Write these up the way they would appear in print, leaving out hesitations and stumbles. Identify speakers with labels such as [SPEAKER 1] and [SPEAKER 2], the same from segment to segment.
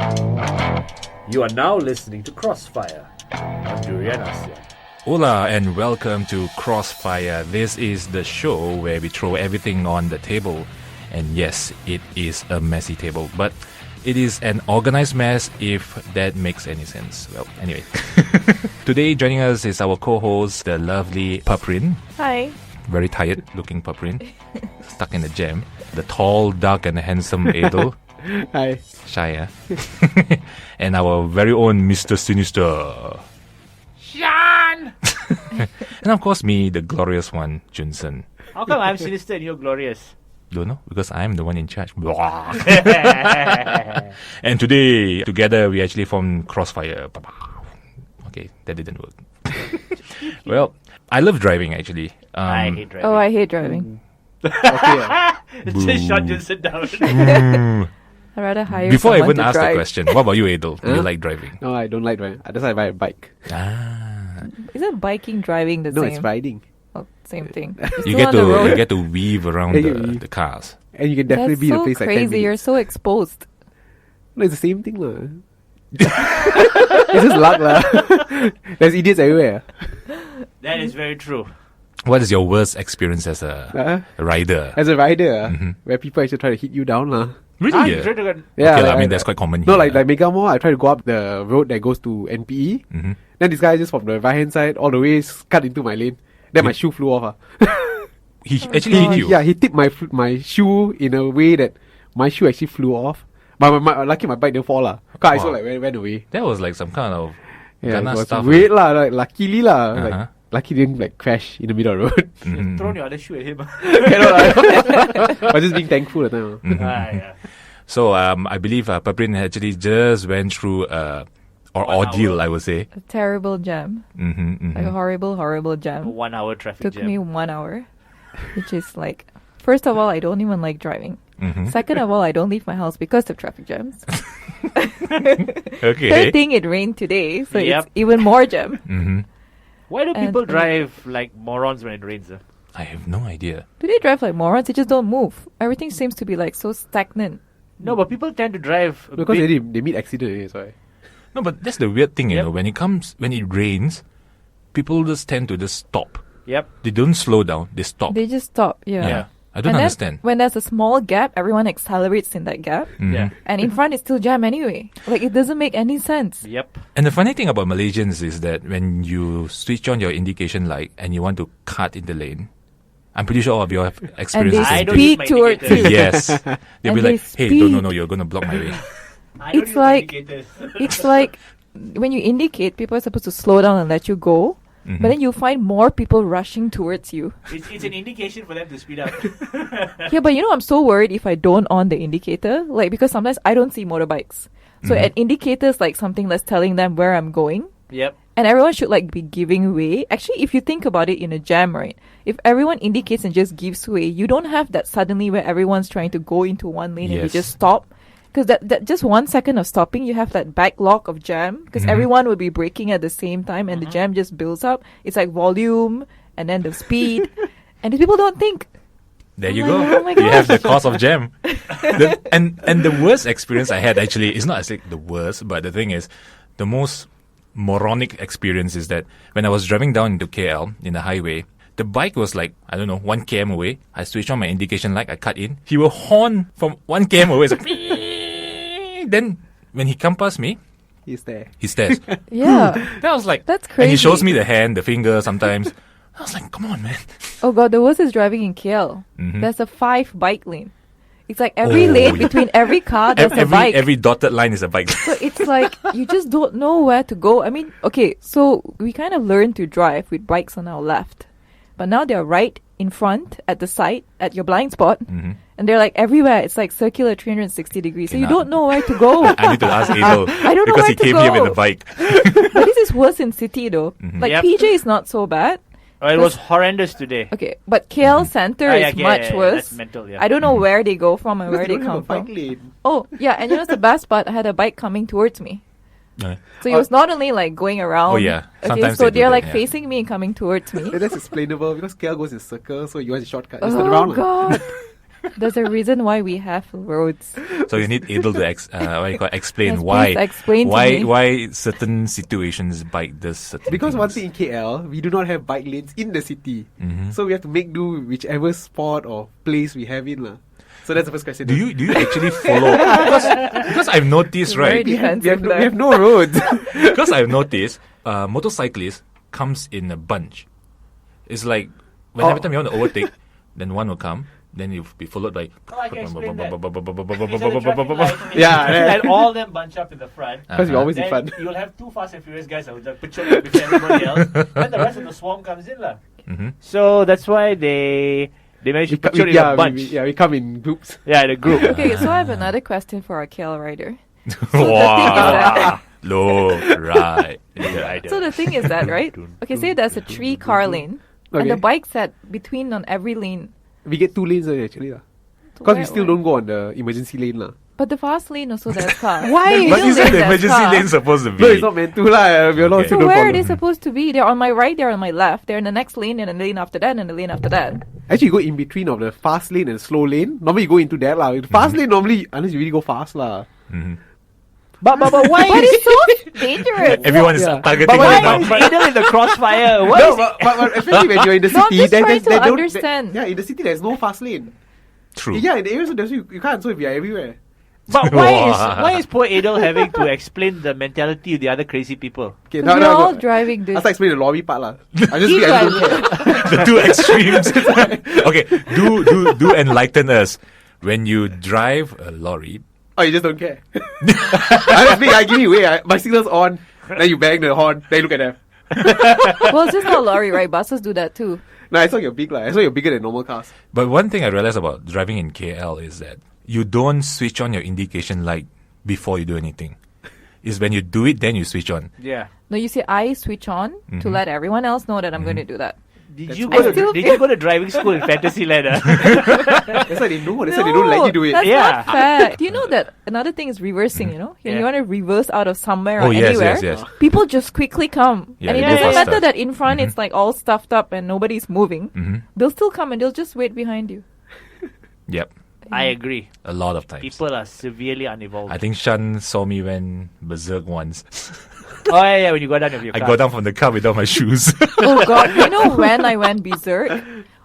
[SPEAKER 1] You are now listening to Krossfire on Junsern and Shan.
[SPEAKER 2] Hola and welcome to Krossfire. This is the show where we throw everything on the table. And yes, it is a messy table, but it is an organized mess if that makes any sense. Well, anyway. Today joining us is our co-host, the lovely Paprin.
[SPEAKER 3] Hi.
[SPEAKER 2] Very tired looking Paprin. Stuck in the jam. The tall, dark and handsome Adel.
[SPEAKER 4] Hi.
[SPEAKER 2] Shy, and our very own Mr. Sinister.
[SPEAKER 1] Shan!
[SPEAKER 2] And of course me, the glorious one, Junsen.
[SPEAKER 1] How come I'm sinister and you're glorious?
[SPEAKER 2] Don't know, because I'm the one in charge. And today, together, we actually formed Krossfire. Okay, that didn't work. Well, I love driving actually.
[SPEAKER 1] I hate driving.
[SPEAKER 3] Oh, I hate driving.
[SPEAKER 1] Just shut Junsen down.
[SPEAKER 3] I'd rather hire
[SPEAKER 2] Before I
[SPEAKER 3] someone
[SPEAKER 2] even
[SPEAKER 3] to
[SPEAKER 2] ask
[SPEAKER 3] drive.
[SPEAKER 2] the question, what about you, Adel? Do you like driving?
[SPEAKER 4] No, I don't like driving. I just like ride a bike.
[SPEAKER 3] Isn't biking driving the
[SPEAKER 4] No,
[SPEAKER 3] same?
[SPEAKER 4] it's riding.
[SPEAKER 3] Oh, same thing.
[SPEAKER 2] You
[SPEAKER 3] Still
[SPEAKER 2] get
[SPEAKER 3] on the
[SPEAKER 2] to
[SPEAKER 3] road.
[SPEAKER 2] you get to weave around
[SPEAKER 4] Yeah,
[SPEAKER 2] the cars.
[SPEAKER 4] And you can definitely
[SPEAKER 3] That's
[SPEAKER 4] be in a
[SPEAKER 3] so
[SPEAKER 4] place like 10
[SPEAKER 3] crazy. You're
[SPEAKER 4] minutes.
[SPEAKER 3] so exposed.
[SPEAKER 4] No, it's the same thing lah. It's just luck lah. There's idiots everywhere.
[SPEAKER 1] That is very true.
[SPEAKER 2] What is your worst experience as a rider?
[SPEAKER 4] As a rider, where people actually try to hit you down lah.
[SPEAKER 2] Really?
[SPEAKER 1] You try to get...
[SPEAKER 4] Yeah,
[SPEAKER 2] Okay, I mean that's quite common
[SPEAKER 4] No,
[SPEAKER 2] here.
[SPEAKER 4] like Mega Mall, I try to go up the road that goes to NPE. Then this guy just from the right hand side all the way cut into my lane. Then my shoe flew off.
[SPEAKER 2] He actually hit you.
[SPEAKER 4] Yeah, he tipped my shoe in a way that my shoe actually flew off. But lucky my bike didn't fall lah. Cause I
[SPEAKER 2] Wow.
[SPEAKER 4] saw like went away.
[SPEAKER 2] That was like some kind of
[SPEAKER 4] Yeah,
[SPEAKER 2] Ghana
[SPEAKER 4] it was
[SPEAKER 2] stuff.
[SPEAKER 4] weird lah. Like luckily lah,
[SPEAKER 2] Uh-huh.
[SPEAKER 4] like lucky didn't like crash in the middle of the road.
[SPEAKER 1] Thrown your other shoe at him.
[SPEAKER 4] Cannot lah. I was just being thankful at the time.
[SPEAKER 1] Yeah.
[SPEAKER 2] So I believe Paprin actually just went through or ordeal, I would say.
[SPEAKER 3] A terrible jam. Like a horrible, horrible jam.
[SPEAKER 1] 1 hour traffic
[SPEAKER 3] Took
[SPEAKER 1] jam.
[SPEAKER 3] me 1 hour. Which is like, first of all, I don't even like driving.
[SPEAKER 2] Mm-hmm.
[SPEAKER 3] Second of all, I don't leave my house because of traffic jams.
[SPEAKER 2] Okay.
[SPEAKER 3] Third thing, it rained today, so
[SPEAKER 1] Yep.
[SPEAKER 3] it's even more jam.
[SPEAKER 2] Mm-hmm.
[SPEAKER 1] Why do people
[SPEAKER 3] And-
[SPEAKER 1] drive like morons when it rains?
[SPEAKER 2] I have no idea.
[SPEAKER 3] Do they drive like morons? They just don't move. Everything seems to be like so stagnant.
[SPEAKER 1] No, but people tend to drive a
[SPEAKER 4] Because
[SPEAKER 1] bit...
[SPEAKER 4] they meet accident, that's why.
[SPEAKER 2] No, but that's the weird thing, you
[SPEAKER 1] Yep.
[SPEAKER 2] know. When it rains, people just tend to just stop.
[SPEAKER 1] Yep.
[SPEAKER 2] They don't slow down. They stop.
[SPEAKER 3] They just stop.
[SPEAKER 2] yeah. I don't
[SPEAKER 3] And then
[SPEAKER 2] understand.
[SPEAKER 3] when there's a small gap, everyone accelerates in that gap.
[SPEAKER 2] Mhm.
[SPEAKER 1] Yeah.
[SPEAKER 3] And in front, it's still jam anyway. Like, it doesn't make any sense.
[SPEAKER 1] Yep.
[SPEAKER 2] And the funny thing about Malaysians is that when you switch on your indication light and you want to cut in the lane, I'm pretty sure all of you have experienced
[SPEAKER 3] they
[SPEAKER 1] I
[SPEAKER 2] this.
[SPEAKER 1] don't use
[SPEAKER 3] speed
[SPEAKER 1] my
[SPEAKER 3] towards
[SPEAKER 1] indicator.
[SPEAKER 3] you.
[SPEAKER 2] Yes. They'll be
[SPEAKER 3] And they
[SPEAKER 2] like, hey, no,
[SPEAKER 3] speed.
[SPEAKER 2] you're going to block my way.
[SPEAKER 1] I don't
[SPEAKER 3] It's
[SPEAKER 1] use my
[SPEAKER 3] like-
[SPEAKER 1] indicators.
[SPEAKER 3] It's like when you indicate, people are supposed to slow down and let you go.
[SPEAKER 2] Mhm.
[SPEAKER 3] But then you find more people rushing towards you.
[SPEAKER 1] It's an indication for them to speed up.
[SPEAKER 3] Yeah, but I'm so worried if I don't on the indicator. Like, because sometimes I don't see motorbikes. So
[SPEAKER 2] Mhm.
[SPEAKER 3] an indicator is like something that's telling them where I'm going.
[SPEAKER 1] Yep.
[SPEAKER 3] And everyone should like be giving way. Actually, if you think about it in a jam, right? If everyone indicates and just gives way, you don't have that suddenly where everyone's trying to go into one lane and you
[SPEAKER 2] Yes.
[SPEAKER 3] just stop. Because that just 1 second of stopping, you have that backlog of jam. Because
[SPEAKER 2] Mhm.
[SPEAKER 3] everyone will be braking at the same time and the jam just builds up. It's like volume and then the speed. And the people don't think.
[SPEAKER 2] There you
[SPEAKER 3] I'm
[SPEAKER 2] go.
[SPEAKER 3] like, oh my
[SPEAKER 2] You have the
[SPEAKER 3] gosh.
[SPEAKER 2] cause of jam. And the worst experience I had actually is not actually the worst, but the thing is, the most moronic experience is that when I was driving down into KL in the highway, the bike was like, I don't know, 1 km away. I switched on my indication light, I cut in. He will horn from 1 km away. It's like, then when he come past me,
[SPEAKER 4] He's there.
[SPEAKER 2] he stares.
[SPEAKER 3] Yeah.
[SPEAKER 2] Then I was like,
[SPEAKER 3] That's
[SPEAKER 2] and he shows
[SPEAKER 3] crazy.
[SPEAKER 2] me the hand, the finger sometimes. I was like, come on, man.
[SPEAKER 3] Oh god, the worst is driving in KL.
[SPEAKER 2] Mhm.
[SPEAKER 3] There's a 5 bike lane. It's like every
[SPEAKER 2] Oh,
[SPEAKER 3] lane
[SPEAKER 2] yeah.
[SPEAKER 3] between every car there's a bike.
[SPEAKER 2] Every dotted line is a bike.
[SPEAKER 3] So it's like you just don't know where to go. I mean, okay, so we kind of learned to drive with bikes on our left. But now they're right in front at the side at your blind spot.
[SPEAKER 2] Mhm.
[SPEAKER 3] And they're like everywhere. It's like circular 360 degrees. So
[SPEAKER 2] Okay,
[SPEAKER 3] you
[SPEAKER 2] now-
[SPEAKER 3] don't know where to go.
[SPEAKER 2] I need to ask Adel
[SPEAKER 3] I don't know
[SPEAKER 2] because
[SPEAKER 3] where
[SPEAKER 2] he
[SPEAKER 3] to
[SPEAKER 2] came here
[SPEAKER 3] go.
[SPEAKER 2] with a bike.
[SPEAKER 3] But this is worse in city though.
[SPEAKER 2] Mhm.
[SPEAKER 3] Like
[SPEAKER 1] Yep.
[SPEAKER 3] PJ is not so bad.
[SPEAKER 1] Oh, it was horrendous today.
[SPEAKER 3] Okay, but KL Center is much worse.
[SPEAKER 1] That's mental, yeah.
[SPEAKER 3] I don't know where they go from and where
[SPEAKER 4] Because
[SPEAKER 3] they
[SPEAKER 4] don't have
[SPEAKER 3] come
[SPEAKER 4] a bike
[SPEAKER 3] from.
[SPEAKER 4] lane.
[SPEAKER 3] Oh, yeah, and you know what's the best part? I had a bike coming towards me.
[SPEAKER 2] Uh,
[SPEAKER 3] So it was not only like going around.
[SPEAKER 2] Oh, yeah.
[SPEAKER 3] Okay,
[SPEAKER 2] Sometimes
[SPEAKER 3] so
[SPEAKER 2] they do
[SPEAKER 3] they're
[SPEAKER 2] that,
[SPEAKER 3] like
[SPEAKER 2] yeah.
[SPEAKER 3] facing me and coming towards me.
[SPEAKER 4] And that's explainable because KL goes in circles, so you want a shortcut. Just turn around
[SPEAKER 3] Oh
[SPEAKER 4] lah.
[SPEAKER 3] god. There's a reason why we have roads.
[SPEAKER 2] So you need Adel to explain
[SPEAKER 3] Yes,
[SPEAKER 2] why
[SPEAKER 3] please explain to me.
[SPEAKER 2] why certain situations bike does certain
[SPEAKER 4] Because
[SPEAKER 2] things.
[SPEAKER 4] one thing in KL, we do not have bike lanes in the city. So we have to make do with whichever spot or place we have in. So that's the first question.
[SPEAKER 2] Do you actually follow? because I've noticed,
[SPEAKER 3] Very
[SPEAKER 2] right?
[SPEAKER 3] defensive
[SPEAKER 4] we
[SPEAKER 3] there.
[SPEAKER 4] have no roads.
[SPEAKER 2] Because I've noticed, motorcyclists comes in a bunch. It's like every time you want to overtake, then one will come, then you'll be followed by.
[SPEAKER 5] Oh, I can explain that.
[SPEAKER 4] Yeah,
[SPEAKER 5] And all them bunch up in the front.
[SPEAKER 4] because we always in
[SPEAKER 5] Then
[SPEAKER 4] front.
[SPEAKER 5] you'll have two Fast and Furious guys that will like patrol before everybody else. Then the rest of the swarm comes in lah.
[SPEAKER 2] Mhm.
[SPEAKER 5] So that's why they manage to
[SPEAKER 4] We co-
[SPEAKER 5] patrol
[SPEAKER 4] we-
[SPEAKER 5] in
[SPEAKER 4] yeah,
[SPEAKER 5] a bunch.
[SPEAKER 4] we come in groups.
[SPEAKER 5] Yeah, in a group.
[SPEAKER 3] Okay, so I have another question for our KL rider.
[SPEAKER 2] Wow. Low, right.
[SPEAKER 3] So the thing is that, right? Okay, say there's a 3-car lane, and the
[SPEAKER 4] Okay.
[SPEAKER 3] bike's at between on every lane.
[SPEAKER 4] We get 2 lanes actually.
[SPEAKER 3] So
[SPEAKER 4] Because we
[SPEAKER 3] where-
[SPEAKER 4] still
[SPEAKER 3] where-
[SPEAKER 4] don't go on the emergency lane.
[SPEAKER 3] But the fast lane also there's cars.
[SPEAKER 2] Why? But
[SPEAKER 3] Middle
[SPEAKER 2] isn't
[SPEAKER 3] lane,
[SPEAKER 2] the
[SPEAKER 3] there's
[SPEAKER 2] emergency
[SPEAKER 3] cars.
[SPEAKER 2] lane supposed to be?
[SPEAKER 4] No, it's not meant to lah. We are not
[SPEAKER 2] Okay.
[SPEAKER 4] still
[SPEAKER 3] So
[SPEAKER 4] don't
[SPEAKER 3] where are
[SPEAKER 4] follow.
[SPEAKER 3] they supposed to be? They're on my right, they're on my left. They're in the next lane, and the lane after that, and the lane after that.
[SPEAKER 4] Actually, you go in between of the fast lane and slow lane. Normally, you go into that lah. The fast lane normally, unless you really go fast lah.
[SPEAKER 2] Mhm.
[SPEAKER 5] But why
[SPEAKER 3] But
[SPEAKER 5] is
[SPEAKER 3] it's so dangerous.
[SPEAKER 2] Everyone is
[SPEAKER 4] Yeah.
[SPEAKER 2] targeting
[SPEAKER 5] but
[SPEAKER 2] right
[SPEAKER 5] why
[SPEAKER 2] now.
[SPEAKER 5] is Adel in the crossfire? Why
[SPEAKER 4] No,
[SPEAKER 5] is he-
[SPEAKER 4] but especially when you're in the
[SPEAKER 3] No, I'm
[SPEAKER 4] city,
[SPEAKER 3] just
[SPEAKER 4] then
[SPEAKER 3] trying to
[SPEAKER 4] don't-
[SPEAKER 3] understand.
[SPEAKER 4] yeah, in the city there's no fast lane.
[SPEAKER 2] True.
[SPEAKER 4] Yeah, in the areas there's you can't. So if you're everywhere,
[SPEAKER 5] But why is poor Adel having to explain the mentality of the other crazy people?
[SPEAKER 4] okay,
[SPEAKER 3] We're all driving this.
[SPEAKER 4] I'll start explaining the lorry part lah. I just I don't care.
[SPEAKER 2] The two extremes. Okay, do enlighten us. When you drive a lorry,
[SPEAKER 4] Oh, you just don't care. I give you way. My signal's on. Then you bang the horn. Then you look at them.
[SPEAKER 3] Well, it's just not lorry, right? Buses do that too.
[SPEAKER 4] No, I saw you're big lah. I saw you're bigger than normal cars.
[SPEAKER 2] but one thing I realized about driving in KL is that you don't switch on your indication light before you do anything. It's when you do it, then you switch on.
[SPEAKER 5] Yeah.
[SPEAKER 3] No, you see, I switch on to let everyone else know that I'm going to do that.
[SPEAKER 5] Did
[SPEAKER 4] That's
[SPEAKER 5] you
[SPEAKER 4] why-
[SPEAKER 5] go to did you go to driving school in Fantasyland?
[SPEAKER 4] That's why they know. That's why they don't let you do it.
[SPEAKER 3] That's
[SPEAKER 5] Yeah.
[SPEAKER 3] not fair. Do you know that another thing is reversing, you know? When
[SPEAKER 5] Yeah.
[SPEAKER 3] you want to reverse out of somewhere
[SPEAKER 2] Oh,
[SPEAKER 3] or
[SPEAKER 2] yes,
[SPEAKER 3] anywhere,
[SPEAKER 2] yes, yes.
[SPEAKER 3] people just quickly come.
[SPEAKER 2] Yeah,
[SPEAKER 3] and it
[SPEAKER 2] they go
[SPEAKER 3] doesn't
[SPEAKER 2] faster.
[SPEAKER 3] matter that in front it's like all stuffed up and nobody's moving.
[SPEAKER 2] Mhm.
[SPEAKER 3] They'll still come and they'll just wait behind you.
[SPEAKER 2] Yep,
[SPEAKER 5] I agree.
[SPEAKER 2] a lot of times.
[SPEAKER 5] People are severely unevolved.
[SPEAKER 2] I think Shan saw me when berserk once.
[SPEAKER 5] Oh yeah, when you go down with your
[SPEAKER 2] I
[SPEAKER 5] car.
[SPEAKER 2] got down from the car without my shoes.
[SPEAKER 3] Oh god, you know when I went berserk?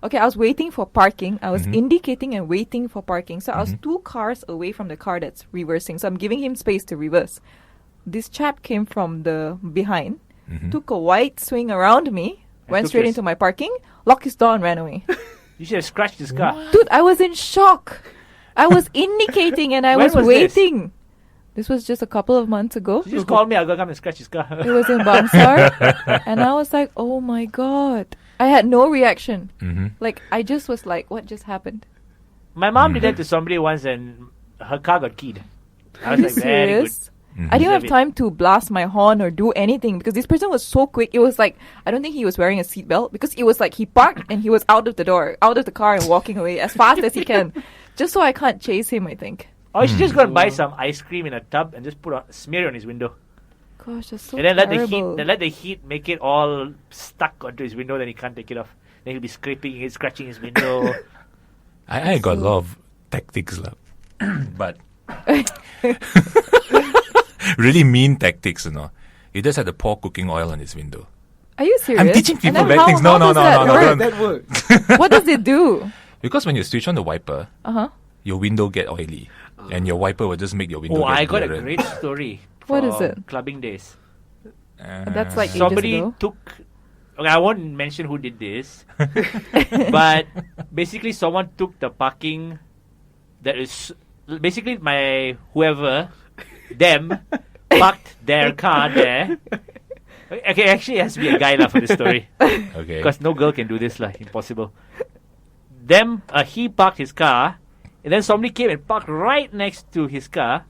[SPEAKER 3] Okay, I was waiting for parking. I was indicating and waiting for parking. So I was 2 cars away from the car that's reversing. So I'm giving him space to reverse. This chap came from the behind, took a wide swing around me, went
[SPEAKER 5] took
[SPEAKER 3] straight
[SPEAKER 5] his-
[SPEAKER 3] into my parking, locked his door and ran away.
[SPEAKER 5] You should have scratched his car.
[SPEAKER 3] Dude, I was in shock. I was indicating and I
[SPEAKER 5] When
[SPEAKER 3] was
[SPEAKER 5] was this?
[SPEAKER 3] waiting. This was just a couple of months ago.
[SPEAKER 5] You just call me, I'll go come and scratch his car.
[SPEAKER 3] It was in Bangsar. And I was like, oh my god. I had no reaction. Like, I just was like, what just happened?
[SPEAKER 5] My mom did that to somebody once and her car got keyed. I
[SPEAKER 3] Are
[SPEAKER 5] was
[SPEAKER 3] you
[SPEAKER 5] like, very good.
[SPEAKER 3] serious? I didn't have
[SPEAKER 5] Deserve it.
[SPEAKER 3] time to blast my horn or do anything because this person was so quick. It was like, I don't think he was wearing a seatbelt because it was like he parked and he was out of the door, out of the car and walking away as fast as he can. Just so I can't chase him, I think.
[SPEAKER 5] Or you should just go and buy some ice cream in a tub and just smear it on his window.
[SPEAKER 3] Gosh, that's so
[SPEAKER 5] And then
[SPEAKER 3] terrible.
[SPEAKER 5] let the heat make it all stuck onto his window, then he can't take it off. Then he'll be scraping it, scratching his window.
[SPEAKER 2] I got a lot of tactics, lah. But really mean tactics, you know. He just had to pour cooking oil on his window.
[SPEAKER 3] Are you serious?
[SPEAKER 2] I'm teaching
[SPEAKER 3] And
[SPEAKER 2] people
[SPEAKER 3] then
[SPEAKER 2] bad things. No,
[SPEAKER 3] how
[SPEAKER 2] no,
[SPEAKER 3] does that
[SPEAKER 2] no,
[SPEAKER 4] How
[SPEAKER 3] work?
[SPEAKER 4] does that work?
[SPEAKER 3] What does it do?
[SPEAKER 2] Because when you switch on the wiper,
[SPEAKER 3] Uh-huh.
[SPEAKER 2] your window get oily, and your wiper will just make your window.
[SPEAKER 5] Oh,
[SPEAKER 2] get
[SPEAKER 5] I got a
[SPEAKER 2] blurred.
[SPEAKER 5] great story.
[SPEAKER 3] What is
[SPEAKER 5] from
[SPEAKER 3] it?
[SPEAKER 5] Clubbing days.
[SPEAKER 3] That's like ages
[SPEAKER 5] Somebody
[SPEAKER 3] ago.
[SPEAKER 5] took. Okay, I won't mention who did this, but basically someone took the parking. That is basically my whoever, them, parked their car there. Okay, actually it has to be a guy lah for this story.
[SPEAKER 2] Okay.
[SPEAKER 5] Because no girl can do this lah, impossible. He parked his car, and then somebody came and parked right next to his car,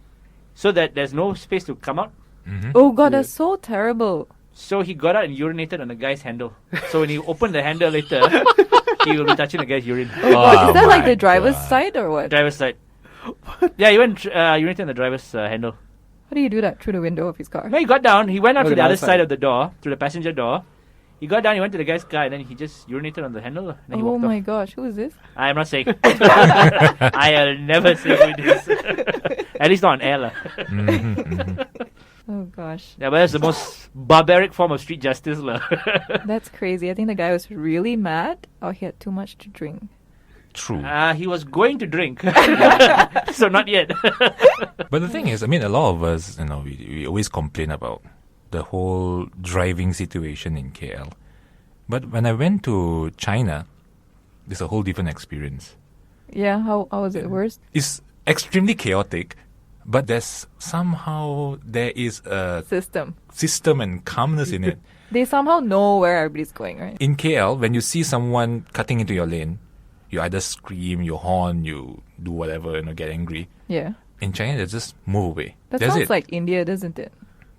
[SPEAKER 5] so that there's no space to come out.
[SPEAKER 3] Oh god, that's so terrible.
[SPEAKER 5] So he got out and urinated on the guy's handle. So when he opened the handle later, he will be touching the guy's urine.
[SPEAKER 3] Oh god, is that like
[SPEAKER 2] my
[SPEAKER 3] the driver's
[SPEAKER 2] God.
[SPEAKER 3] side or what?
[SPEAKER 5] Driver's side. Yeah, he went urinated on the driver's handle.
[SPEAKER 3] How do you do that through the window of his car?
[SPEAKER 5] When he got down, he went out
[SPEAKER 4] Oh,
[SPEAKER 5] to
[SPEAKER 4] the
[SPEAKER 5] the other
[SPEAKER 4] other
[SPEAKER 5] side
[SPEAKER 4] side.
[SPEAKER 5] of the door, to the passenger door. He got down, he went to the guy's car, and then he just urinated on the handle. And then he
[SPEAKER 3] Oh
[SPEAKER 5] walked
[SPEAKER 3] my
[SPEAKER 5] off.
[SPEAKER 3] gosh, who is this?
[SPEAKER 5] I'm not saying. I'll never say who it is. At least not on air. lah.
[SPEAKER 3] Oh gosh,
[SPEAKER 5] Yeah, but that's the most barbaric form of street justice. lah.
[SPEAKER 3] that's crazy. I think the guy was really mad, or he had too much to drink.
[SPEAKER 2] True.
[SPEAKER 5] He was going to drink. So not yet.
[SPEAKER 2] But the thing is, I mean, a lot of us, we always complain about the whole driving situation in KL. But when I went to China, it's a whole different experience.
[SPEAKER 3] Yeah, how was it worse?
[SPEAKER 2] It's extremely chaotic, but there is a
[SPEAKER 3] System.
[SPEAKER 2] and calmness in it.
[SPEAKER 3] They somehow know where everybody's going, right?
[SPEAKER 2] In KL, when you see someone cutting into your lane, you either scream, you horn, you do whatever, get angry.
[SPEAKER 3] Yeah.
[SPEAKER 2] In China, they just move away.
[SPEAKER 3] That
[SPEAKER 2] That's
[SPEAKER 3] sounds
[SPEAKER 2] it.
[SPEAKER 3] like India, doesn't it?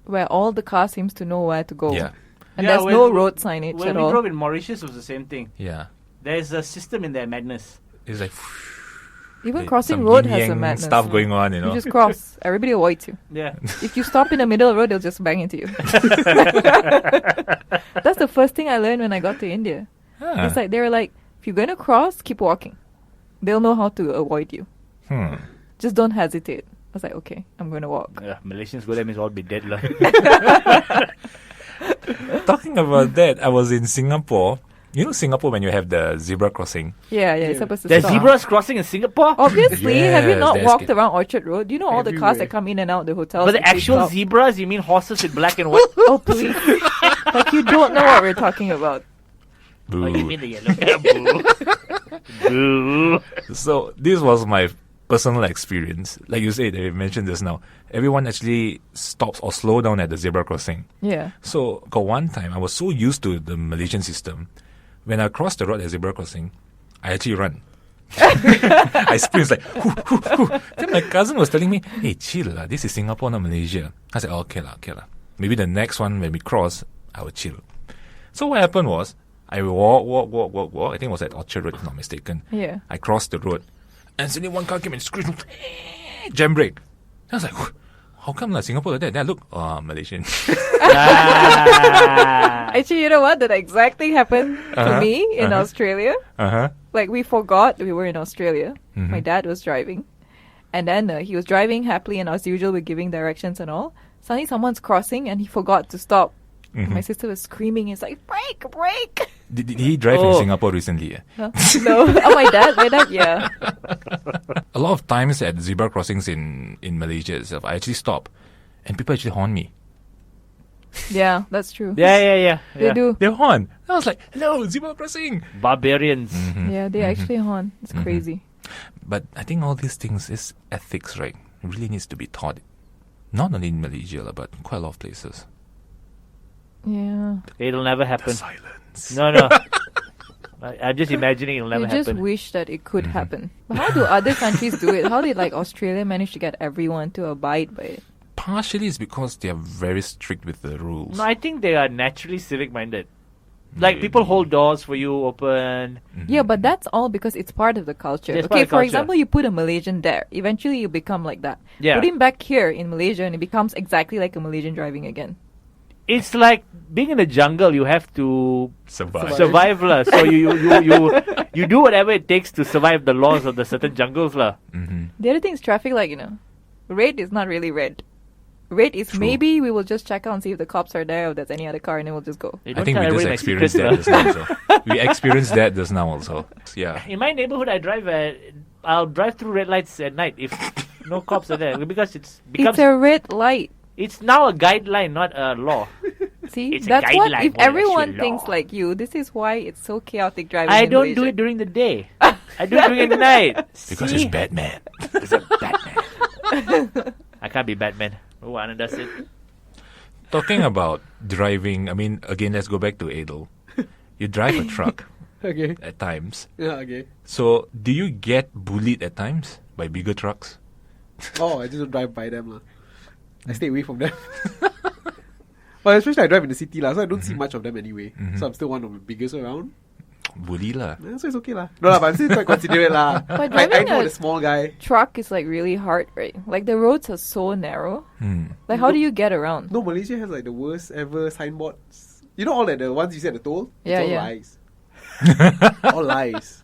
[SPEAKER 3] Where all the car seems to know where to go.
[SPEAKER 2] Yeah.
[SPEAKER 3] And
[SPEAKER 5] Yeah,
[SPEAKER 3] there's
[SPEAKER 5] when-
[SPEAKER 3] no road signage
[SPEAKER 5] When
[SPEAKER 3] at
[SPEAKER 5] we
[SPEAKER 3] all.
[SPEAKER 5] drove in Mauritius, it was the same thing.
[SPEAKER 2] Yeah.
[SPEAKER 5] There's a system in their madness.
[SPEAKER 2] It's like
[SPEAKER 3] Even
[SPEAKER 2] like
[SPEAKER 3] crossing
[SPEAKER 2] some
[SPEAKER 3] road
[SPEAKER 2] yin
[SPEAKER 3] has a
[SPEAKER 2] yang
[SPEAKER 3] madness.
[SPEAKER 2] stuff going on,
[SPEAKER 3] You just cross. Everybody avoids you.
[SPEAKER 5] Yeah.
[SPEAKER 3] If you stop in the middle of the road, they'll just bang into you. That's the first thing I learned when I got to India.
[SPEAKER 2] Ah.
[SPEAKER 3] It's like they were like, if you're going to cross, keep walking. They'll know how to avoid you. Just don't hesitate. I was like, okay, I'm going to walk.
[SPEAKER 5] Malaysians go there means all be dead. lah.
[SPEAKER 2] Talking about that, I was in Singapore. You know Singapore when you have the zebra crossing?
[SPEAKER 3] Yeah, you're supposed to
[SPEAKER 5] There's
[SPEAKER 3] stop.
[SPEAKER 5] zebras crossing in Singapore?
[SPEAKER 3] Obviously, have you
[SPEAKER 2] Yes,
[SPEAKER 3] not
[SPEAKER 2] there's
[SPEAKER 3] walked
[SPEAKER 2] ca-
[SPEAKER 3] around Orchard Road? Do you know all the cars that
[SPEAKER 4] Everywhere.
[SPEAKER 3] come in and out the hotels?
[SPEAKER 5] But the
[SPEAKER 3] if they
[SPEAKER 5] actual
[SPEAKER 3] stop?
[SPEAKER 5] zebras, you mean horses with black and white?
[SPEAKER 3] Oh, please. Like, you don't know what we're talking about.
[SPEAKER 5] Oh, you
[SPEAKER 2] Boo.
[SPEAKER 5] mean the yellow? Boo. Boo.
[SPEAKER 2] So this was my personal experience. Like you said, I mentioned just now, everyone actually stops or slow down at the zebra crossing.
[SPEAKER 3] Yeah.
[SPEAKER 2] So got one time, I was so used to the Malaysian system. When I crossed the road at zebra crossing, I actually run. I sprint like, hoo, hoo, hoo. Then my cousin was telling me, hey, chill lah, this is Singapore, not Malaysia. I said, okay lah. Maybe the next one, when we cross, I will chill. So what happened was, I walk. I think it was at Orchard Road, if not mistaken.
[SPEAKER 3] Yeah.
[SPEAKER 2] I crossed the road. And suddenly one car came and screamed, jam brake. I was like, how come like Singapore like that? Then I look, Malaysian.
[SPEAKER 3] Actually, you know what? That exactly happened to
[SPEAKER 2] Uh-huh,
[SPEAKER 3] me in
[SPEAKER 2] uh-huh.
[SPEAKER 3] Australia.
[SPEAKER 2] Uh-huh.
[SPEAKER 3] Like, we forgot we were in Australia.
[SPEAKER 2] Mhm.
[SPEAKER 3] My dad was driving. And then he was driving happily, and as usual, we're giving directions and all. Suddenly, someone's crossing, and he forgot to stop.
[SPEAKER 2] Mhm.
[SPEAKER 3] My sister was screaming. It's like, brake!
[SPEAKER 2] Did he drive in
[SPEAKER 5] Oh.
[SPEAKER 2] Singapore recently?
[SPEAKER 3] Huh? No. Oh, my dad, yeah.
[SPEAKER 2] A lot of times at zebra crossings in Malaysia itself, I actually stop and people actually horn me.
[SPEAKER 3] Yeah, that's true.
[SPEAKER 5] Yeah.
[SPEAKER 3] They do.
[SPEAKER 2] They horn. I was like, hello, zebra crossing.
[SPEAKER 5] Barbarians.
[SPEAKER 3] Yeah, they actually horn. It's crazy.
[SPEAKER 2] But I think all these things is ethics, right? It really needs to be taught. Not only in Malaysia, but quite a lot of places.
[SPEAKER 3] Yeah.
[SPEAKER 5] It'll never happen.
[SPEAKER 2] Silence.
[SPEAKER 5] No. I'm just imagining it'll never
[SPEAKER 3] You just
[SPEAKER 5] happen.
[SPEAKER 3] wish that it could happen. But how do other countries do it? How did like Australia manage to get everyone to abide by it?
[SPEAKER 2] Partially it's because they are very strict with the rules.
[SPEAKER 5] No, I think they are naturally civic-minded. Like, people hold doors for you open.
[SPEAKER 3] Yeah, but that's all because it's part of the culture.
[SPEAKER 5] Yeah, it's part
[SPEAKER 3] Okay,
[SPEAKER 5] of the
[SPEAKER 3] for
[SPEAKER 5] culture.
[SPEAKER 3] example, you put a Malaysian there. Eventually, you become like that.
[SPEAKER 5] Yeah.
[SPEAKER 3] Put him back here in Malaysia, and it becomes exactly like a Malaysian driving again.
[SPEAKER 5] It's like being in the jungle. You have to
[SPEAKER 2] Survive.
[SPEAKER 5] survive, lah. So you do whatever it takes to survive the laws of the certain jungles, lah.
[SPEAKER 3] The other thing is traffic light. Red is not really red. Red is
[SPEAKER 2] True.
[SPEAKER 3] maybe we will just check out and see if the cops are there or if there's any other car, and then we'll just go.
[SPEAKER 5] You
[SPEAKER 2] I
[SPEAKER 5] don't
[SPEAKER 2] think
[SPEAKER 5] tell
[SPEAKER 2] we just
[SPEAKER 5] everybody my
[SPEAKER 2] experienced
[SPEAKER 5] secrets,
[SPEAKER 2] that
[SPEAKER 5] lah.
[SPEAKER 2] just now also. We experienced that just now also. Yeah.
[SPEAKER 5] In my neighborhood, I'll drive through red lights at night if no cops are there because
[SPEAKER 3] It's a red light.
[SPEAKER 5] it's now a guideline, not a law.
[SPEAKER 3] See,
[SPEAKER 5] It's a
[SPEAKER 3] that's what.
[SPEAKER 5] guideline
[SPEAKER 3] If
[SPEAKER 5] for the
[SPEAKER 3] everyone
[SPEAKER 5] actual
[SPEAKER 3] thinks
[SPEAKER 5] law.
[SPEAKER 3] like you, this is why it's so chaotic driving.
[SPEAKER 5] I
[SPEAKER 3] in
[SPEAKER 5] don't do
[SPEAKER 3] Malaysia.
[SPEAKER 5] it during the day. I do it during the night.
[SPEAKER 2] Because
[SPEAKER 5] See?
[SPEAKER 2] it's Batman.
[SPEAKER 5] It's a Batman. I can't be Batman. Oh, Anna does it.
[SPEAKER 2] Talking about driving, I mean, again, let's go back to Adel. You drive a truck
[SPEAKER 4] Okay.
[SPEAKER 2] at times.
[SPEAKER 4] Yeah, okay.
[SPEAKER 2] So, do you get bullied at times by bigger trucks?
[SPEAKER 4] Oh, I just don't drive by them. I stay away from them. But especially I drive in the city, so I don't see much of them anyway. So I'm still one of the biggest around.
[SPEAKER 2] Bully lah.
[SPEAKER 4] Yeah, so it's okay lah. No lah, but I'm still quite considerate lah.
[SPEAKER 3] But
[SPEAKER 4] I
[SPEAKER 3] driving
[SPEAKER 4] know
[SPEAKER 3] a-
[SPEAKER 4] the small guy.
[SPEAKER 3] Truck is like really hard, right? Like the roads are so narrow. Like how do you get around?
[SPEAKER 4] No, Malaysia has like the worst ever signboards You know all that the ones you see at the toll?
[SPEAKER 3] Yeah,
[SPEAKER 4] it's all
[SPEAKER 3] yeah.
[SPEAKER 4] lies. All lies.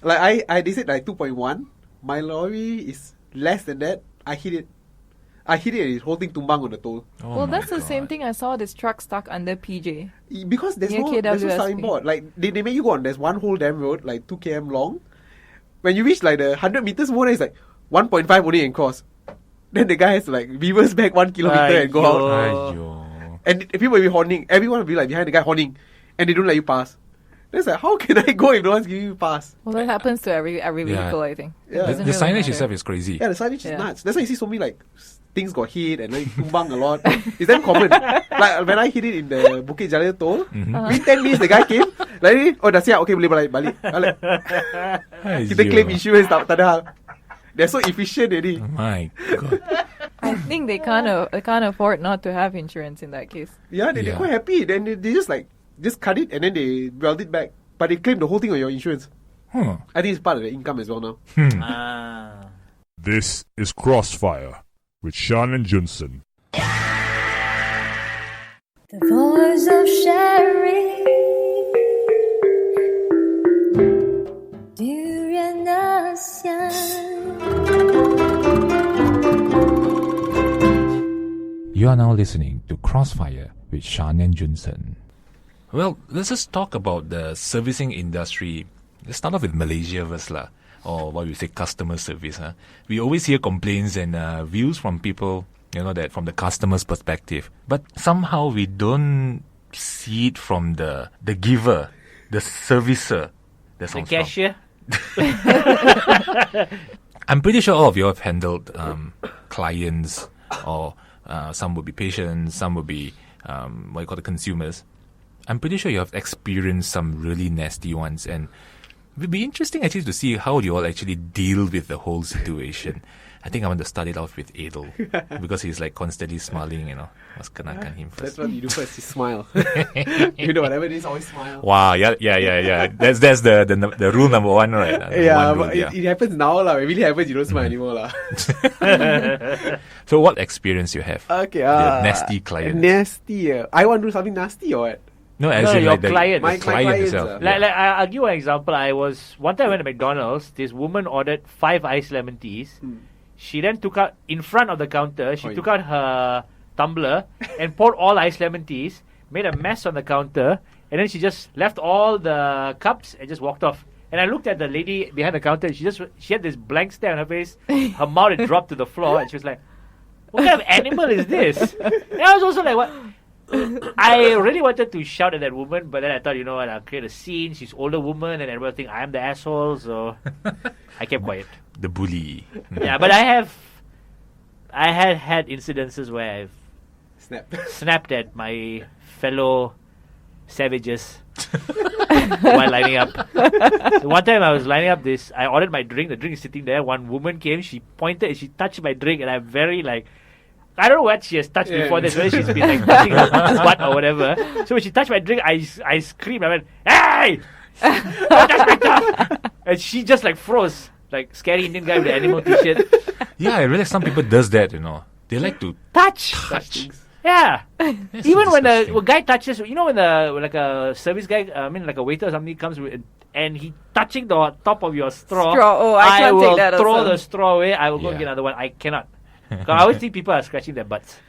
[SPEAKER 4] Like they said like 2.1. My lorry is less than that. I hit it and it's holding tumbang on the toll.
[SPEAKER 2] Oh
[SPEAKER 3] Well,
[SPEAKER 2] my
[SPEAKER 3] that's the same
[SPEAKER 2] God.
[SPEAKER 3] thing. I saw this truck stuck under PJ.
[SPEAKER 4] Because there's
[SPEAKER 3] Near
[SPEAKER 4] no
[SPEAKER 3] KWSP.
[SPEAKER 4] signboard. Like they make you go on. There's one whole damn road, like 2 km long. When you reach like the 100 meters more, it's like 1.5 only and cross. Then the guy has to like reverse back 1 kilometer and go out.
[SPEAKER 2] Aiyo.
[SPEAKER 4] And people will be horning. Everyone will be like behind the guy horning, and they don't let you pass. Then it's like, how can I go if no one's giving you a pass?
[SPEAKER 3] Well, that happens to every
[SPEAKER 2] Yeah.
[SPEAKER 3] vehicle, I think. It
[SPEAKER 4] Yeah.
[SPEAKER 2] The
[SPEAKER 3] doesn't really
[SPEAKER 2] signage
[SPEAKER 3] matter.
[SPEAKER 2] itself is crazy.
[SPEAKER 4] Yeah, the signage
[SPEAKER 3] Yeah.
[SPEAKER 4] is nuts. That's why you see so many like things got hit and like tumbang a lot. It's that common. Like when I hit it in the Bukit Jalil toll, within 10 minutes the guy came. Like, dah siap, okay boleh balik. Balik. Kita claim insurance tak ada hal. They're so efficient already.
[SPEAKER 2] My God.
[SPEAKER 3] I think they can't afford not to have insurance in that case.
[SPEAKER 4] Yeah, they're
[SPEAKER 2] Yeah.
[SPEAKER 4] quite happy. Then they just cut it and then they weld it back. But they claim the whole thing on your insurance.
[SPEAKER 2] Huh.
[SPEAKER 4] I think it's part of the income as well now.
[SPEAKER 5] Ah.
[SPEAKER 6] This is Krossfire with Shan and Junsern.
[SPEAKER 7] The voice of sharing. Junsern and Shan.
[SPEAKER 2] You are now listening to Krossfire with Shan and Junsern. Well, let's just talk about the servicing industry. Let's start off with Malaysia first, or what we say customer service. We always hear complaints and views from people, that from the customer's perspective. But somehow we don't see it from the giver, the servicer. That
[SPEAKER 5] The
[SPEAKER 2] sounds wrong.
[SPEAKER 5] cashier.
[SPEAKER 2] I'm pretty sure all of you have handled clients, or some would be patients, some would be what you call the consumers. I'm pretty sure you have experienced some really nasty ones, and it would be interesting actually to see how you all actually deal with the whole situation. I think I want to start it off with Adel because he's like constantly smiling, Let's kenakan him
[SPEAKER 4] That's
[SPEAKER 2] first.
[SPEAKER 4] what you do first, is smile. You know, whatever it is, always smile.
[SPEAKER 2] Wow, yeah. That's the rule number one, right? The
[SPEAKER 4] Yeah,
[SPEAKER 2] one rule,
[SPEAKER 4] but it happens now, lah. When it really happens, you don't smile anymore, lah.
[SPEAKER 2] So what experience you have?
[SPEAKER 4] Okay,
[SPEAKER 2] The nasty client.
[SPEAKER 4] Nasty. I want to do something nasty or what?
[SPEAKER 2] No, as
[SPEAKER 5] No,
[SPEAKER 2] in
[SPEAKER 5] your
[SPEAKER 2] like the
[SPEAKER 5] client.
[SPEAKER 4] My
[SPEAKER 2] client
[SPEAKER 4] clients,
[SPEAKER 2] itself.
[SPEAKER 5] Like I'll give you an example. One time I went to McDonald's. This woman ordered 5 iced lemon teas. She then took out, in front of the counter, she
[SPEAKER 4] Oi.
[SPEAKER 5] took out her tumbler and poured all iced lemon teas, made a mess on the counter, and then she just left all the cups and just walked off. And I looked at the lady behind the counter, and she had this blank stare on her face. Her mouth had dropped to the floor, and she was like, "What kind of animal is this?" And I was also like, "What?" I really wanted to shout at that woman, but then I thought, you know what, I'll create a scene. She's older woman, and everyone think I'm the asshole, so I kept quiet.
[SPEAKER 2] The bully.
[SPEAKER 5] Yeah, but I had incidences where I've
[SPEAKER 4] Snap.
[SPEAKER 5] snapped at my fellow savages while lining up. So one time I was lining up I ordered my drink. The drink is sitting there. One woman came. She pointed and she touched my drink, and I'm very like, I don't know what she has touched
[SPEAKER 4] Yeah.
[SPEAKER 5] before this. Whether she's been like touching her butt or whatever. So when she touched my drink, I screamed. I went, "Hey! Don't touch my stuff!" And she just like froze, like scary Indian guy with the animal t-shirt.
[SPEAKER 2] Yeah, I realize some people does that, They like to
[SPEAKER 5] Touch. Yeah.
[SPEAKER 2] That's
[SPEAKER 5] Even when
[SPEAKER 2] disgusting.
[SPEAKER 5] a guy touches, when like a service guy, like a waiter or something comes with, and he touching the top of your straw.
[SPEAKER 3] Oh, I can't
[SPEAKER 5] will
[SPEAKER 3] take that
[SPEAKER 5] throw
[SPEAKER 3] also.
[SPEAKER 5] the straw away. I will go
[SPEAKER 2] Yeah.
[SPEAKER 5] get another one. I cannot. 'Cause I always think people are scratching their butts,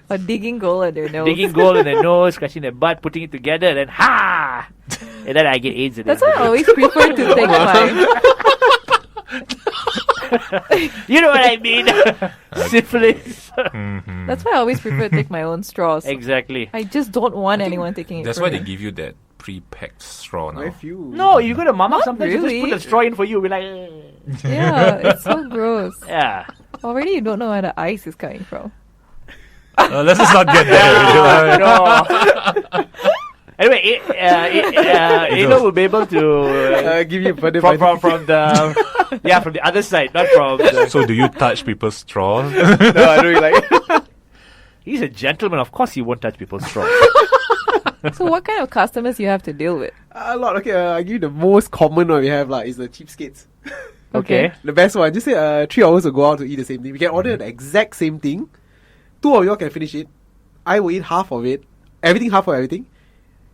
[SPEAKER 3] Or digging gold at their nose.
[SPEAKER 5] digging gold in their nose, scratching their butt, putting it together, and then ha! And then I get AIDS. At the
[SPEAKER 3] That's
[SPEAKER 5] end
[SPEAKER 3] why I
[SPEAKER 5] of
[SPEAKER 3] always prefer to take my.
[SPEAKER 5] the day. You know what I mean? Syphilis.
[SPEAKER 3] That's why I always prefer to take my own straws.
[SPEAKER 5] Exactly.
[SPEAKER 3] I just don't want anyone taking it.
[SPEAKER 2] That's
[SPEAKER 3] from
[SPEAKER 2] why they
[SPEAKER 3] me.
[SPEAKER 2] give you that pre-packed straw now.
[SPEAKER 4] Very few.
[SPEAKER 5] No, you go to mama.
[SPEAKER 3] Not
[SPEAKER 5] Sometimes you just
[SPEAKER 3] really.
[SPEAKER 5] put the straw in for you. We're like,
[SPEAKER 3] Yeah, it's so gross.
[SPEAKER 5] yeah.
[SPEAKER 3] Already, you don't know where the ice is coming from.
[SPEAKER 2] Let's just not get there.
[SPEAKER 5] No. Anyway, Alo will be able to
[SPEAKER 4] Give you further
[SPEAKER 5] from the other side, not from.
[SPEAKER 2] So do you touch people's straws?
[SPEAKER 4] No, I don't really like.
[SPEAKER 5] He's a gentleman. Of course, he won't touch people's straw.
[SPEAKER 3] So, what kind of customers you have to deal with?
[SPEAKER 4] A lot. Okay, I give you the most common one we have is the cheapskates.
[SPEAKER 5] Okay.
[SPEAKER 4] The best one. Just say 3 hours to go out to eat the same thing. We can order the exact same thing, two of you all can finish it. I will eat half of it. Half of everything.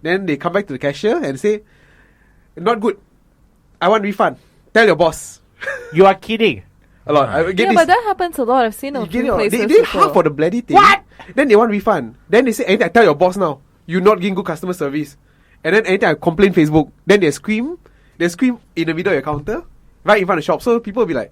[SPEAKER 4] Then they come back to the cashier and say, not good. I want refund. Tell your boss.
[SPEAKER 5] You are kidding.
[SPEAKER 4] A lot. I get
[SPEAKER 3] Yeah,
[SPEAKER 4] this.
[SPEAKER 3] but that happens a lot. I've seen a
[SPEAKER 4] You get
[SPEAKER 3] few
[SPEAKER 4] it?
[SPEAKER 3] places.
[SPEAKER 4] They
[SPEAKER 3] also.
[SPEAKER 4] half for the bloody thing.
[SPEAKER 5] What?
[SPEAKER 4] Then they want refund. Then they say, anything, I tell your boss now. You're not giving good customer service. And then anytime I complain Facebook, then they scream in the middle of your counter, right in front of the shop. So people will be like,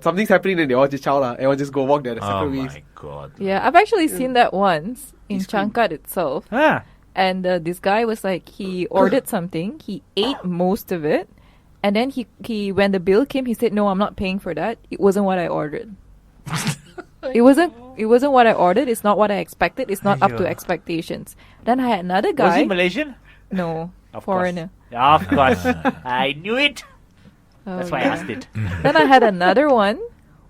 [SPEAKER 4] something's happening, and they all just chow lah. Everyone just go walk their
[SPEAKER 2] Oh
[SPEAKER 4] separate ways.
[SPEAKER 2] my god.
[SPEAKER 3] Yeah, I've actually seen that once in Changkat itself.
[SPEAKER 5] Ah.
[SPEAKER 3] And this guy was like, he ordered something, he ate most of it, and then he when the bill came, he said, "No, I'm not paying for that. It wasn't what I ordered. It wasn't what I ordered. It's not what I expected. It's not up to
[SPEAKER 2] Aiyo.
[SPEAKER 3] expectations." Then I had another
[SPEAKER 5] Was
[SPEAKER 3] guy.
[SPEAKER 5] he Malaysian?
[SPEAKER 3] No,
[SPEAKER 5] Of
[SPEAKER 3] foreigner.
[SPEAKER 5] Course. Yeah, of course. I knew it.
[SPEAKER 3] Oh,
[SPEAKER 5] That's why I
[SPEAKER 3] yeah.
[SPEAKER 5] asked it.
[SPEAKER 3] Then I had another one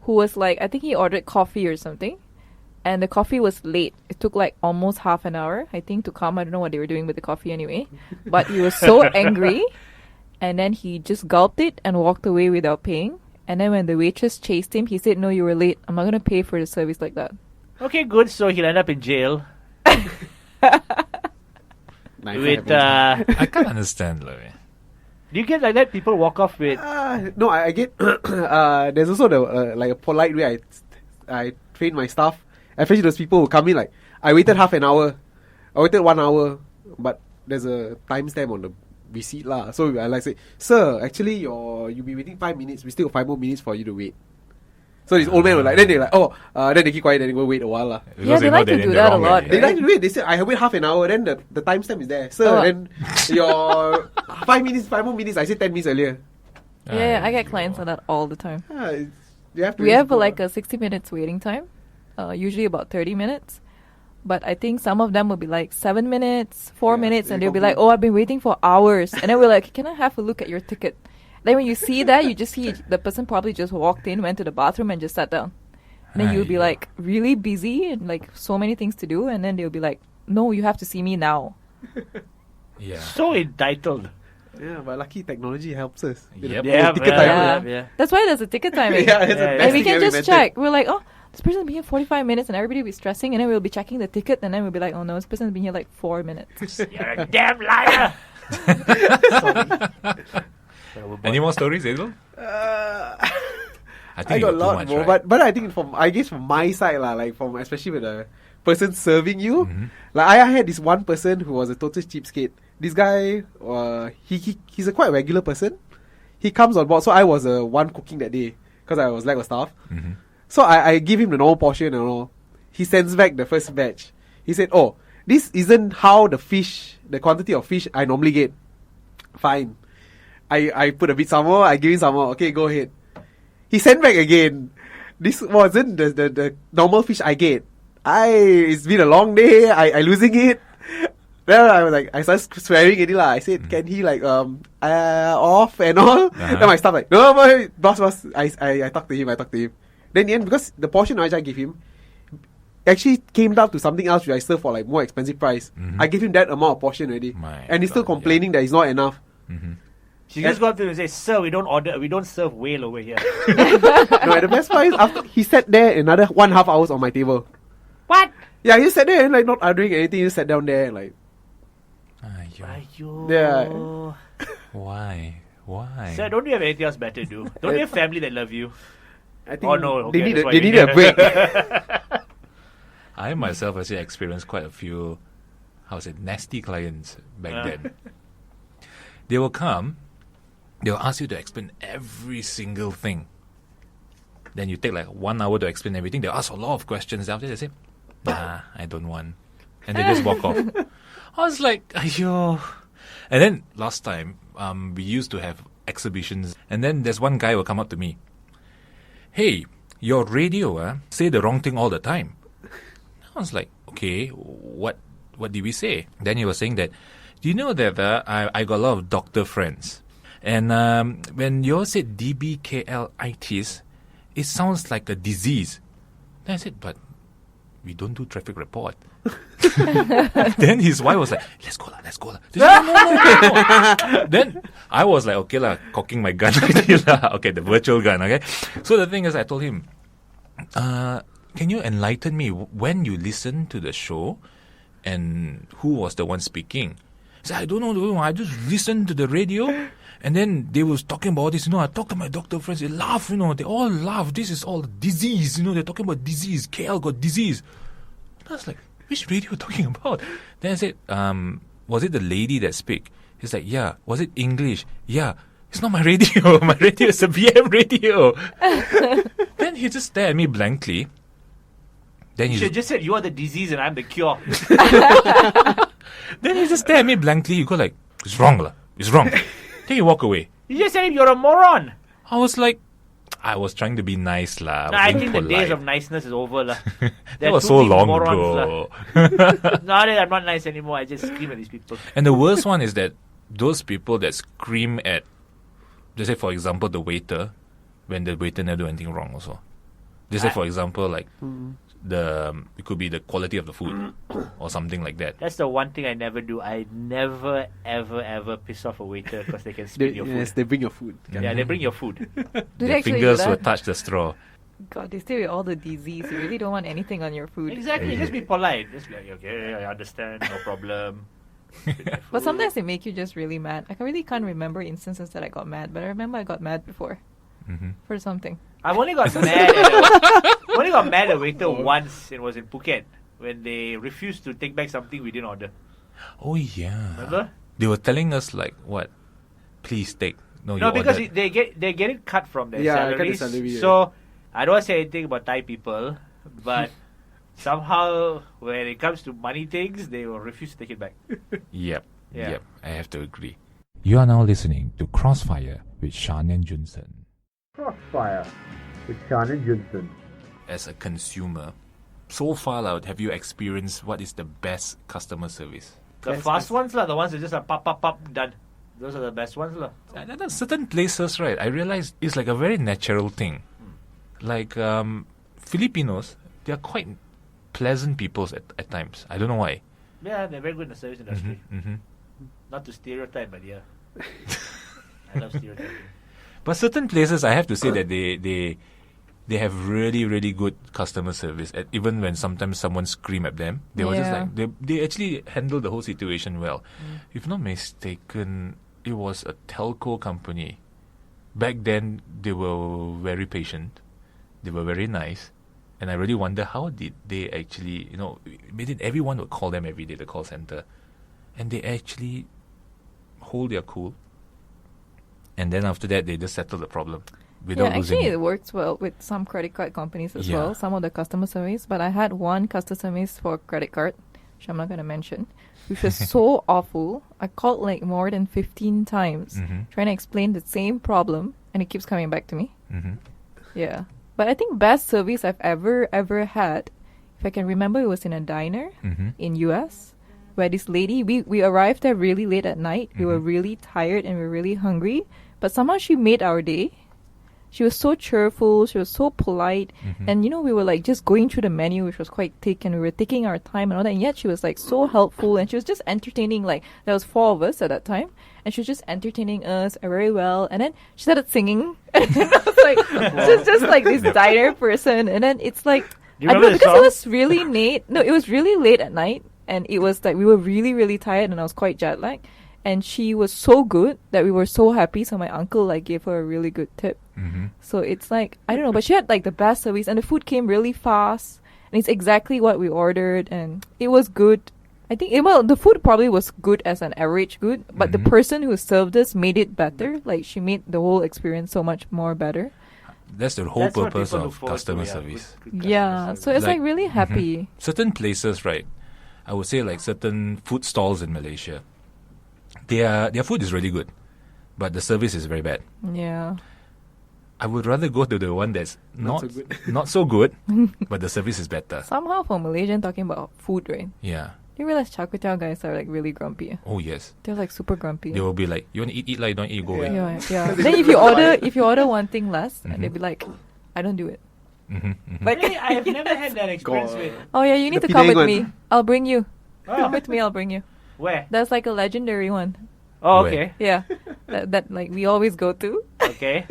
[SPEAKER 3] who was like, I think he ordered coffee or something, and the coffee was late. It took like almost half an hour, I think, to come. I don't know what they were doing with the coffee anyway. But he was so angry, and then he just gulped it and walked away without paying. And then when the waitress chased him, he said, "No, you were late. I'm not gonna pay for the service like that."
[SPEAKER 5] Okay, good. So he'll end up in jail
[SPEAKER 4] Nice
[SPEAKER 5] with.
[SPEAKER 4] happening.
[SPEAKER 2] I can't understand, like.
[SPEAKER 5] Do you get like that? People walk off with.
[SPEAKER 4] No, I get. There's also the like a polite way I train my staff, especially those people who come in like, I waited half an hour, I waited 1 hour, but there's a timestamp on the receipt lah. So I like say, "Sir, actually you'll be waiting 5 minutes. We still got 5 more minutes for you to wait." So this old man will like, then they're like, then they keep quiet, then they go wait a while lah.
[SPEAKER 3] Yeah, they
[SPEAKER 2] know
[SPEAKER 3] like to
[SPEAKER 2] they're
[SPEAKER 3] do
[SPEAKER 2] in the
[SPEAKER 3] that a
[SPEAKER 2] wrong way,
[SPEAKER 3] lot.
[SPEAKER 2] right?
[SPEAKER 4] They like to wait. They say, "I wait half an hour." Then the timestamp is there, "Sir."
[SPEAKER 3] Oh.
[SPEAKER 4] Then your 5 minutes, 5 more minutes. I said 10 minutes earlier.
[SPEAKER 3] Yeah, I get clients on that all the time.
[SPEAKER 4] You have to
[SPEAKER 3] We
[SPEAKER 4] wait
[SPEAKER 3] have
[SPEAKER 4] for-
[SPEAKER 3] like a 60 minutes waiting time, usually about 30 minutes. But I think some of them will be like 7 minutes, 4
[SPEAKER 4] Yeah,
[SPEAKER 3] minutes,
[SPEAKER 4] they
[SPEAKER 3] and they'll be
[SPEAKER 4] complain.
[SPEAKER 3] like, "Oh, I've been waiting for hours." And then we're like, "Can I have a look at your ticket?" Then when you see that, you just see the person probably just walked in, went to the bathroom, and just sat down. And then you'll be
[SPEAKER 2] Aiyo.
[SPEAKER 3] like really busy and like so many things to do, and then they'll be like, "No, you have to see me now."
[SPEAKER 2] Yeah.
[SPEAKER 5] So entitled.
[SPEAKER 4] Yeah, but lucky technology helps us.
[SPEAKER 2] Yep.
[SPEAKER 5] Yeah,
[SPEAKER 4] ticket
[SPEAKER 3] yeah.
[SPEAKER 4] timer.
[SPEAKER 3] That's why there's a ticket timing.
[SPEAKER 4] Yeah, it's the
[SPEAKER 5] Yeah,
[SPEAKER 4] best
[SPEAKER 3] And we
[SPEAKER 4] thing
[SPEAKER 3] can
[SPEAKER 4] ever
[SPEAKER 3] just
[SPEAKER 4] invented.
[SPEAKER 3] check. We're like, "Oh, this person's been here 45 minutes," and everybody will be stressing, and then we'll be checking the ticket, and then we'll be like, "Oh no, this person's been here like 4 minutes."
[SPEAKER 5] You're a damn liar.
[SPEAKER 2] Any more stories, Adel?
[SPEAKER 4] I
[SPEAKER 2] think
[SPEAKER 4] got a
[SPEAKER 2] you
[SPEAKER 4] lot
[SPEAKER 2] too much,
[SPEAKER 4] more,
[SPEAKER 2] right?
[SPEAKER 4] but I think from my side lah, like from especially with the person serving you,
[SPEAKER 2] Mhm.
[SPEAKER 4] like I had this one person who was a total cheapskate. This guy, he's a quite regular person. He comes on board, so I was the one cooking that day because I was lack of staff.
[SPEAKER 2] Mhm.
[SPEAKER 4] So I give him the normal portion and all. He sends back the first batch. He said, "Oh, this isn't how the quantity of fish I normally get." Fine. I put a bit some more, I give him some more. Okay, go ahead. He sent back again. This wasn't the normal fish I get. It's been a long day, I losing it. Then I was like, I started swearing at it lah. I said, "Can he like off and all?" Then my staff like, "No, boss, I talked to him. Then in the end, because the portion I gave him actually came down to something else which I served for like more expensive price.
[SPEAKER 2] Mhm.
[SPEAKER 4] I gave him that amount of portion already.
[SPEAKER 2] My
[SPEAKER 4] And he's still
[SPEAKER 2] God,
[SPEAKER 4] complaining that it's not enough.
[SPEAKER 2] Mhm.
[SPEAKER 5] She just got to say, "Sir, we don't serve whale over here."
[SPEAKER 4] No, and the best part is after he sat there another 1.5 hours on my table.
[SPEAKER 5] What?
[SPEAKER 4] Yeah, he sat there and like not arguing anything, he just sat down there and like
[SPEAKER 2] Aiyo.
[SPEAKER 5] Aiyo.
[SPEAKER 4] Yeah.
[SPEAKER 2] Why?
[SPEAKER 5] Sir, don't you have anything else better to do? Don't you have family that love you?
[SPEAKER 4] I think
[SPEAKER 5] Oh no, okay,
[SPEAKER 4] they
[SPEAKER 5] that's why
[SPEAKER 4] need
[SPEAKER 5] you
[SPEAKER 4] a break.
[SPEAKER 2] I myself actually experienced quite a few, nasty clients back then. They will come, they will ask you to explain every single thing. Then you take like 1 hour to explain everything. They'll ask a lot of questions. After they say, "Nah, I don't want." And they just walk off. I was like, "Aiyo." And then last time, we used to have exhibitions. And then there's one guy who will come up to me. "Hey, your radio say the wrong thing all the time." I was like, "Okay, what did we say?" Then he was saying that, "Do you know that I got a lot of doctor friends. And when you all said DBKLitis, it sounds like a disease." Then I said, "But we don't do traffic report." Then his wife was like, let's go lah. She said, no. Then I was like, okay lah, cocking my gun already lah. Okay, the virtual gun, okay. So the thing is, I told him, can you enlighten me when you listened to the show and who was the one speaking? He said, I don't know. I just listened to the radio and then they was talking about this. I talked to my doctor friends. They laugh, they all laugh. This is all disease. They're talking about disease. KL got disease. I was like, which radio are you talking about? Then I said, was it the lady that speak? He's like, yeah. Was it English? Yeah. It's not my radio. My radio is a BM radio. Then he just stared at me blankly. Then
[SPEAKER 5] You should just said you are the disease and I'm the cure.
[SPEAKER 2] Then he just stared at me blankly. He go like, it's wrong lah. It's wrong. Then he walk away.
[SPEAKER 5] You just said you're a moron.
[SPEAKER 2] I was like, I was trying to be nice lah.
[SPEAKER 5] I think the days of niceness is over lah.
[SPEAKER 2] That was so long ago.
[SPEAKER 5] Nowadays I'm not nice anymore. I just scream at these people.
[SPEAKER 2] And the worst one is that those people that scream at, let's say for example, the waiter, when the waiter never do anything wrong also. Let's say for example, like it could be the quality of the food or something like that.
[SPEAKER 5] That's the one thing I never do. I never, ever piss off a waiter because they can spit your food.
[SPEAKER 4] Yes, they bring your food.
[SPEAKER 5] Yeah, they bring your food.
[SPEAKER 3] Do they
[SPEAKER 2] Their
[SPEAKER 3] actually do
[SPEAKER 2] fingers
[SPEAKER 3] that?
[SPEAKER 2] will touch the straw.
[SPEAKER 3] God, they stay with all the disease. You really don't want anything on your food.
[SPEAKER 5] Exactly. Just be polite. Just be like, okay, I understand. No problem.
[SPEAKER 3] But sometimes they make you just really mad. I really can't remember instances that I got mad, but I remember I got mad before for something.
[SPEAKER 5] I've only got mad at a waiter once. It was in Phuket when they refused to take back something we didn't order.
[SPEAKER 2] Oh yeah.
[SPEAKER 5] Remember?
[SPEAKER 2] They were telling us like what? Please take.
[SPEAKER 5] No,
[SPEAKER 2] you
[SPEAKER 5] because
[SPEAKER 2] ordered.
[SPEAKER 5] they get it cut from their
[SPEAKER 4] Yeah, cut the
[SPEAKER 5] salaries.
[SPEAKER 4] salary,
[SPEAKER 5] So I don't want to say anything about Thai people, but somehow when it comes to money things, they will refuse to take it back.
[SPEAKER 2] Yep.
[SPEAKER 5] Yeah.
[SPEAKER 2] Yep. I have to agree. You are now listening to Krossfire with Shan and Junsern.
[SPEAKER 1] Krossfire with Shan and Junsern.
[SPEAKER 2] As a consumer, so far out, have you experienced what is the best customer service?
[SPEAKER 5] The fast ones lah, the ones that just are pop, done. Those are the best ones lah.
[SPEAKER 2] And there are certain places, right? I realize it's like a very natural thing. Like Filipinos, they are quite pleasant people at times. I don't know why.
[SPEAKER 5] Yeah, they're very good in the service industry. Not to stereotype, but yeah. I love stereotyping.
[SPEAKER 2] But certain places, I have to say that they have really, really good customer service. Even when sometimes someone scream at them, they were just like they actually handle the whole situation well. If not mistaken, it was a telco company. Back then, they were very patient. They were very nice. And I really wonder how did they actually, imagine everyone would call them every day, the call center. And they actually hold their cool. And then after that, they just settle the problem without losing.
[SPEAKER 3] Actually, it works well with some credit card companies as well. Some of the customer service, but I had one customer service for credit card, which I'm not going to mention, which was so awful. I called like more than 15 times trying to explain the same problem, and it keeps coming back to me. Yeah, but I think best service I've ever had, if I can remember, it was in a diner in US. Where this lady, we arrived there really late at night. We were really tired and we were really hungry. But somehow she made our day. She was so cheerful. She was so polite. And, we were like just going through the menu, which was quite thick. And we were taking our time and all that. And yet she was like so helpful. And she was just entertaining. Like, there was 4 of us at that time. And she was just entertaining us very well. And then she started singing. And I was like, she's just like this diner person. And then it's like,
[SPEAKER 5] Do you
[SPEAKER 3] I don't know,
[SPEAKER 5] remember the
[SPEAKER 3] because
[SPEAKER 5] song?
[SPEAKER 3] it was really late. No, it was really late at night. And it was like we were really, really tired and I was quite jet lagged. And she was so good that we were so happy. So my uncle gave her a really good tip. So it's like, I don't know, but she had like the best service and the food came really fast. And it's exactly what we ordered and it was good. I think, the food probably was good as an average good. But the person who served us made it better. Like she made the whole experience so much more better.
[SPEAKER 2] That's the whole
[SPEAKER 5] That's what
[SPEAKER 2] purpose
[SPEAKER 5] people look
[SPEAKER 2] of
[SPEAKER 5] forward
[SPEAKER 2] customer
[SPEAKER 5] to,
[SPEAKER 2] service.
[SPEAKER 5] good customer
[SPEAKER 3] Yeah,
[SPEAKER 5] service.
[SPEAKER 3] so it's
[SPEAKER 2] Like,
[SPEAKER 3] really happy.
[SPEAKER 2] Certain places, right? I would say like certain food stalls in Malaysia. Their food is really good, but the service is very bad.
[SPEAKER 3] Yeah.
[SPEAKER 2] I would rather go to the one that's
[SPEAKER 4] Not
[SPEAKER 2] not
[SPEAKER 4] so good.
[SPEAKER 2] not so good, but the service is better.
[SPEAKER 3] Somehow for Malaysian talking about food, right?
[SPEAKER 2] Yeah.
[SPEAKER 3] You realize Char Kway Teow guys are like really grumpy.
[SPEAKER 2] Oh yes.
[SPEAKER 3] They're like super grumpy.
[SPEAKER 2] They will be like, "You want to eat like, don't eat, go away."
[SPEAKER 3] Yeah. Then if you order one thing less, and they'll be like, I don't do it.
[SPEAKER 5] But really, I have never had that experience with.
[SPEAKER 3] Oh yeah, you need
[SPEAKER 4] The
[SPEAKER 3] to come with
[SPEAKER 4] Penang
[SPEAKER 3] me.
[SPEAKER 4] one.
[SPEAKER 3] I'll bring you.
[SPEAKER 5] Oh.
[SPEAKER 3] Come with me, I'll bring you.
[SPEAKER 5] Where?
[SPEAKER 3] That's like a legendary one.
[SPEAKER 5] Oh,
[SPEAKER 2] Where?
[SPEAKER 5] okay.
[SPEAKER 3] Yeah. that like we always go to.
[SPEAKER 5] Okay.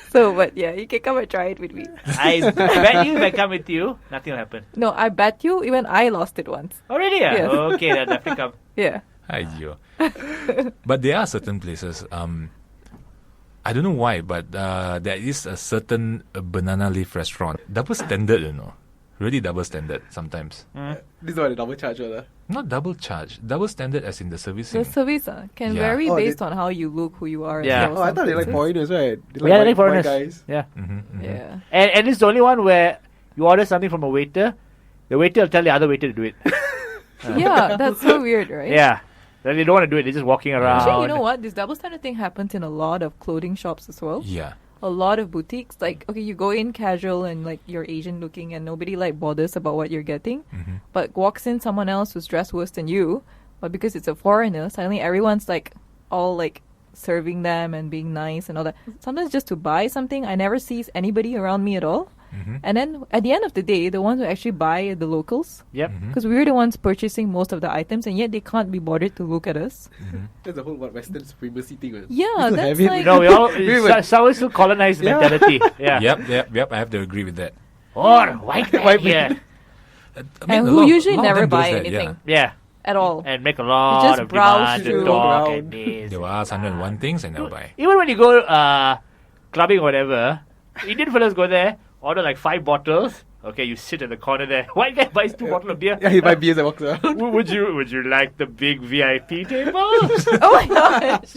[SPEAKER 3] So, but yeah, you can come and try it with me.
[SPEAKER 5] I bet you if I come with you, nothing will happen.
[SPEAKER 3] No, I bet you even I lost it once.
[SPEAKER 5] Oh, really? Yeah.
[SPEAKER 3] Yes.
[SPEAKER 5] Okay, then definitely come.
[SPEAKER 3] Yeah.
[SPEAKER 2] Aiyo. But there are certain places. I don't know why, but there is a certain banana leaf restaurant. Double standard, really double standard sometimes.
[SPEAKER 4] This is why they double charge all.
[SPEAKER 2] Not double charge, double standard as in the servicing.
[SPEAKER 3] The service can
[SPEAKER 2] Yeah.
[SPEAKER 3] vary
[SPEAKER 4] Oh,
[SPEAKER 3] based on how you look, who you are.
[SPEAKER 5] Yeah.
[SPEAKER 3] and
[SPEAKER 4] Oh, I thought they like
[SPEAKER 3] something.
[SPEAKER 4] foreigners, right? They
[SPEAKER 5] Yeah, they like
[SPEAKER 4] white
[SPEAKER 5] foreigners.
[SPEAKER 4] guys.
[SPEAKER 5] Yeah.
[SPEAKER 3] Yeah.
[SPEAKER 5] And it's the only one where you order something from a waiter, the waiter will tell the other waiter to do it.
[SPEAKER 3] Yeah, that's so weird, right?
[SPEAKER 5] Yeah. Then they don't want to do it, they're just walking around.
[SPEAKER 3] Actually, you know what? This double standard thing happens in a lot of clothing shops as well.
[SPEAKER 2] Yeah.
[SPEAKER 3] A lot of boutiques. Like, okay, you go in casual and like you're Asian looking and nobody like bothers about what you're getting. But walks in someone else who's dressed worse than you. But because it's a foreigner, suddenly everyone's like all like serving them and being nice and all that. Sometimes just to buy something, I never see anybody around me at all. And then at the end of the day, the ones who actually buy are the locals.
[SPEAKER 5] Yep.
[SPEAKER 3] Because we're the ones purchasing most of the items, and yet they can't be bothered to look at us.
[SPEAKER 4] That's the whole Western supremacy thing. Man.
[SPEAKER 3] Yeah,
[SPEAKER 4] We still
[SPEAKER 3] that's
[SPEAKER 4] have it.
[SPEAKER 3] like-
[SPEAKER 5] No, we all
[SPEAKER 4] Wait.
[SPEAKER 5] someone still colonized
[SPEAKER 4] Yeah.
[SPEAKER 5] mentality. Yeah.
[SPEAKER 2] Yep. I have to agree with that.
[SPEAKER 5] Or white man
[SPEAKER 4] White
[SPEAKER 5] here.
[SPEAKER 4] man.
[SPEAKER 2] I
[SPEAKER 3] And
[SPEAKER 2] a
[SPEAKER 3] who
[SPEAKER 2] lot-
[SPEAKER 3] usually
[SPEAKER 2] lot of
[SPEAKER 3] never
[SPEAKER 2] them does
[SPEAKER 3] buy
[SPEAKER 2] that,
[SPEAKER 3] anything
[SPEAKER 5] Yeah.
[SPEAKER 3] at all.
[SPEAKER 5] And make a lot
[SPEAKER 3] just
[SPEAKER 5] of
[SPEAKER 3] browse
[SPEAKER 5] demand
[SPEAKER 3] through.
[SPEAKER 5] and talk
[SPEAKER 4] Around.
[SPEAKER 5] and this.
[SPEAKER 2] They will ask 101 things and they'll buy.
[SPEAKER 5] Even when you go clubbing or whatever, Indian fellas go there, order like 5 bottles. Okay, you sit in the corner there. White guy buys 2 bottles of beer.
[SPEAKER 4] Yeah, he buy beers and walks around.
[SPEAKER 5] Would you like the big VIP table?
[SPEAKER 3] Oh my gosh.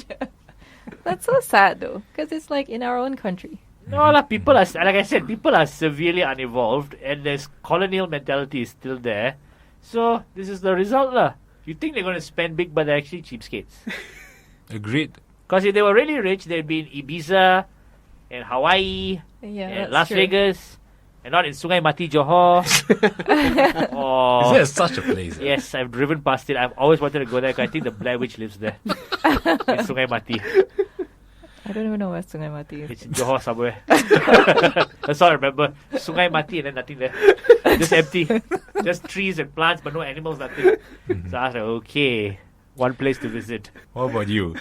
[SPEAKER 3] That's so sad though, because it's like in our own country.
[SPEAKER 5] No, lah, people are, like I said, people are severely unevolved, and this colonial mentality is still there. So this is the result, lah. You think they're going to spend big, but they're actually cheapskates.
[SPEAKER 2] Agreed.
[SPEAKER 5] Because if they were really rich, they'd be in Ibiza, and Hawaii,
[SPEAKER 3] Yeah,
[SPEAKER 5] and
[SPEAKER 3] that's
[SPEAKER 5] Las
[SPEAKER 3] true.
[SPEAKER 5] Vegas, and not in Sungai Mati, Johor.
[SPEAKER 2] Is there such a place?
[SPEAKER 5] Yes, I've driven past it. I've always wanted to go there because I think the Blair Witch lives there. In Sungai Mati.
[SPEAKER 3] I don't even know where Sungai Mati is.
[SPEAKER 5] It's in Johor somewhere. That's all I remember. Sungai Mati and then nothing there. Just empty. Just trees and plants but no animals, nothing. So I was like, okay, one place to visit.
[SPEAKER 2] What about you?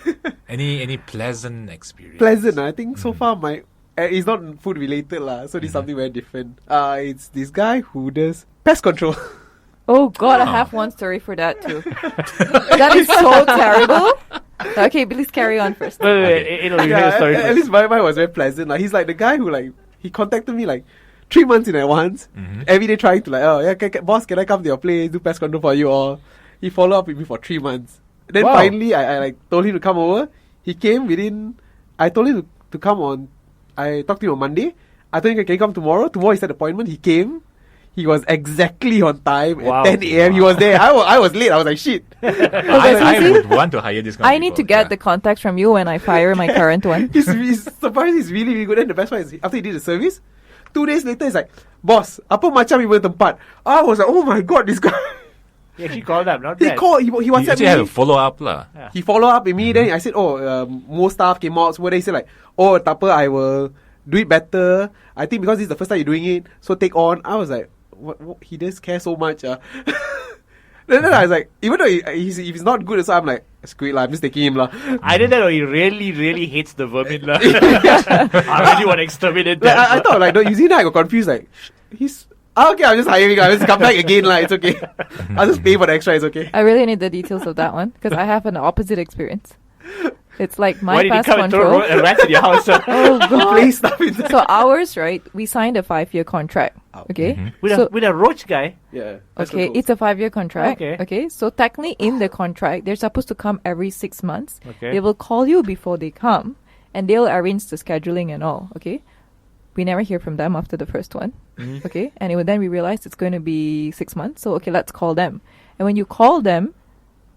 [SPEAKER 2] Any pleasant experience?
[SPEAKER 4] Pleasant. I think so far my it's not food related lah. So this is something very different. It's this guy who does pest control.
[SPEAKER 3] Oh god, I have one story for that too. That is so terrible. Okay, please carry on first.
[SPEAKER 5] Wait, it'll be a story
[SPEAKER 4] at
[SPEAKER 5] first.
[SPEAKER 4] least mine was very pleasant. Like he's like the guy who like he contacted me like 3 months in advance. Every day trying to like, oh yeah, boss, can I come to your place, do pest control for you? Or he followed up with me for 3 months. Then
[SPEAKER 5] Wow.
[SPEAKER 4] finally I like told him to come over. He came within. I told him to come on. I talked to him on Monday. I told him, can you come tomorrow? Tomorrow he set appointment. He came. He was exactly on time
[SPEAKER 5] Wow.
[SPEAKER 4] at 10 a.m. He was there. I was late. I was like, shit.
[SPEAKER 2] I would want to hire this kind of
[SPEAKER 3] I need to
[SPEAKER 2] people,
[SPEAKER 3] get
[SPEAKER 2] yeah.
[SPEAKER 3] the contacts from you when I fire my current one.
[SPEAKER 4] He's surprised. He's really, really good. And the best part is, after he did the service, 2 days later, he's like, boss, apa macam ibu tempat? I was like, oh my god, this guy.
[SPEAKER 5] He actually called up, not
[SPEAKER 4] He
[SPEAKER 5] bad.
[SPEAKER 4] called. He
[SPEAKER 2] You
[SPEAKER 4] WhatsApp
[SPEAKER 2] actually had
[SPEAKER 4] me.
[SPEAKER 2] a follow up lah.
[SPEAKER 4] He followed up with me. Then I said, oh, more staff came out. So they said like, oh, tak apa, I will do it better. I think because this is the first time you're doing it, so take on. I was like, what he does care so much. Then I was like, even though if he's not good, so I'm like, screw it lah, I'm just taking him lah.
[SPEAKER 5] Either that or he really, really hates the vermin. lah. I really want to exterminate
[SPEAKER 4] Like,
[SPEAKER 5] them.
[SPEAKER 4] I thought like, no, you see now I got confused. Like, he's okay. I'm just hiring. I'll just come back again. Like, it's okay. I'll just pay for the extra. It's okay.
[SPEAKER 3] I really need the details of that one because I have an opposite experience. It's like
[SPEAKER 5] Why
[SPEAKER 3] my
[SPEAKER 5] did he
[SPEAKER 3] pest
[SPEAKER 5] come and throw
[SPEAKER 3] control.
[SPEAKER 5] rats in your house?
[SPEAKER 3] Oh god.
[SPEAKER 4] Play stuff inside.
[SPEAKER 3] So ours, right? We signed a 5-year contract. Okay.
[SPEAKER 5] With a roach guy?
[SPEAKER 4] Yeah.
[SPEAKER 3] Okay, it's a 5-year contract.
[SPEAKER 5] Okay.
[SPEAKER 3] Okay, so technically in the contract, they're supposed to come every 6 months.
[SPEAKER 5] Okay.
[SPEAKER 3] They will call you before they come, and they'll arrange the scheduling and all. Okay, we never hear from them after the first one. Okay, and then we realized it's going to be 6 months. So okay, let's call them. And when you call them,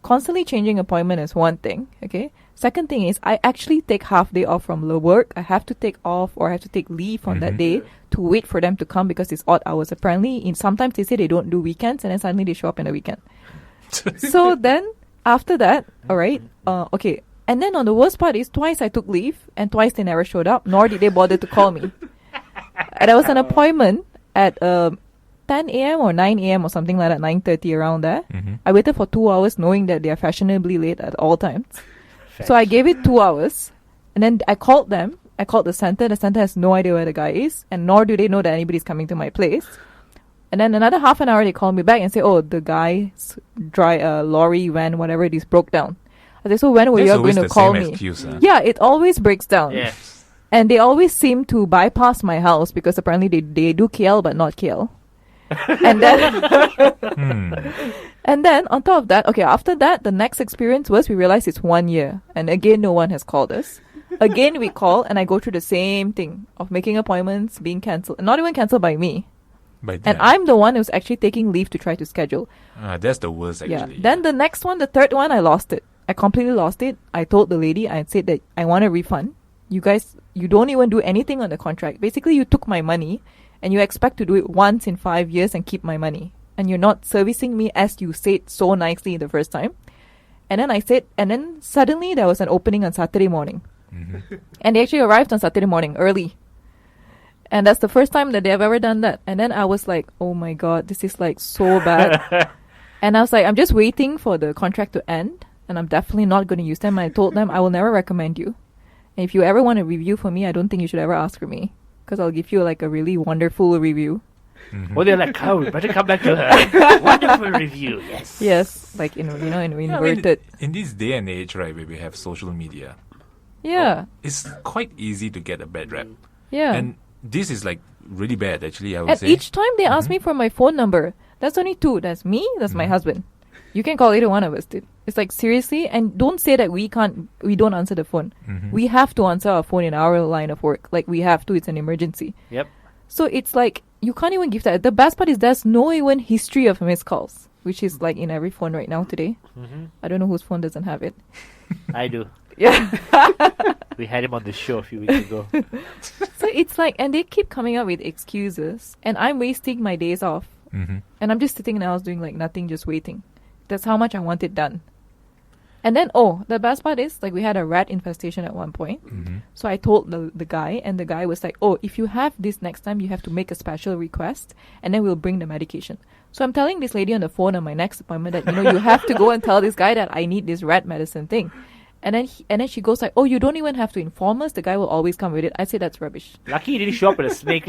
[SPEAKER 3] constantly changing appointment is one thing. Okay. Second thing is I actually take half day off from the work. I have to take off or I have to take leave on that day to wait for them to come because it's odd hours. Apparently, sometimes they say they don't do weekends and then suddenly they show up in the weekend. So then after that, all right, okay. And then on the worst part is twice I took leave and twice they never showed up, nor did they bother to call me. And there was an appointment at 10 a.m. or 9 a.m. or something like that, 9:30 around there. I waited for 2 hours knowing that they are fashionably late at all times. So I gave it 2 hours and then I called them I called the center. The center has no idea where the guy is, and nor do they know that anybody's coming to my place. And then another half an hour, they call me back and say, "Oh, the guy's lorry, van, whatever it is, broke down." I say, "So when were
[SPEAKER 2] That's
[SPEAKER 3] you
[SPEAKER 2] always
[SPEAKER 3] going to
[SPEAKER 2] the
[SPEAKER 3] call
[SPEAKER 2] same
[SPEAKER 3] me?"
[SPEAKER 2] excuse, huh?
[SPEAKER 3] Yeah, it always breaks down.
[SPEAKER 5] Yes.
[SPEAKER 3] And they always seem to bypass my house because apparently they do KL but not KL. And then and then on top of that, okay, after that, the next experience was we realized it's 1 year. And again, no one has called us. Again, we call and I go through the same thing of making appointments, being cancelled. Not even cancelled by me.
[SPEAKER 2] But
[SPEAKER 3] And I'm the one who's actually taking leave to try to schedule.
[SPEAKER 2] that's the worst,
[SPEAKER 3] Yeah.
[SPEAKER 2] actually.
[SPEAKER 3] Then the next one, the third one, I lost it. I completely lost it. I told the lady, I said that I want a refund. You guys, you don't even do anything on the contract. Basically, you took my money and you expect to do it once in 5 years and keep my money. And you're not servicing me as you said so nicely the first time. And then suddenly there was an opening on Saturday morning. And they actually arrived on Saturday morning early. And that's the first time that they've ever done that. And then I was like, oh my God, this is like so bad. And I was like, I'm just waiting for the contract to end. And I'm definitely not going to use them. I told them I will never recommend you. And if you ever want a review for me, I don't think you should ever ask for me. Because I'll give you like a really wonderful review.
[SPEAKER 5] Well, they're like, oh, we better come back to her. Wonderful review, yes.
[SPEAKER 3] Yes, like in
[SPEAKER 2] Yeah, I mean,
[SPEAKER 3] inverted.
[SPEAKER 2] in this day and age, right, where we have social media,
[SPEAKER 3] Yeah,
[SPEAKER 2] it's quite easy to get a bad rap.
[SPEAKER 3] yeah.
[SPEAKER 2] And this is like really bad, actually, I would
[SPEAKER 3] And
[SPEAKER 2] say.
[SPEAKER 3] each time they ask me for my phone number, that's only two. That's me, that's my husband. You can call either one of us, dude. It's like, seriously? And don't say that we don't answer the phone. We have to answer our phone in our line of work. Like, we have to. It's an emergency.
[SPEAKER 5] Yep.
[SPEAKER 3] So it's like, you can't even give that. The best part is there's no even history of missed calls, which is like in every phone right now today. I don't know whose phone doesn't have it.
[SPEAKER 5] I do.
[SPEAKER 3] Yeah.
[SPEAKER 5] We had him on the show a few weeks ago.
[SPEAKER 3] So it's like, and they keep coming up with excuses, and I'm wasting my days off. And I'm just sitting in the house doing like nothing, just waiting. That's how much I want it done. And then, the best part is, like, we had a rat infestation at one point. So I told the guy, and the guy was like, "Oh, if you have this next time, you have to make a special request, and then we'll bring the medication." So I'm telling this lady on the phone on my next appointment that, you have to go and tell this guy that I need this rat medicine thing. And then she goes like, "Oh, you don't even have to inform us. The guy will always come with it." I say that's rubbish.
[SPEAKER 5] Lucky he didn't show up with a snake.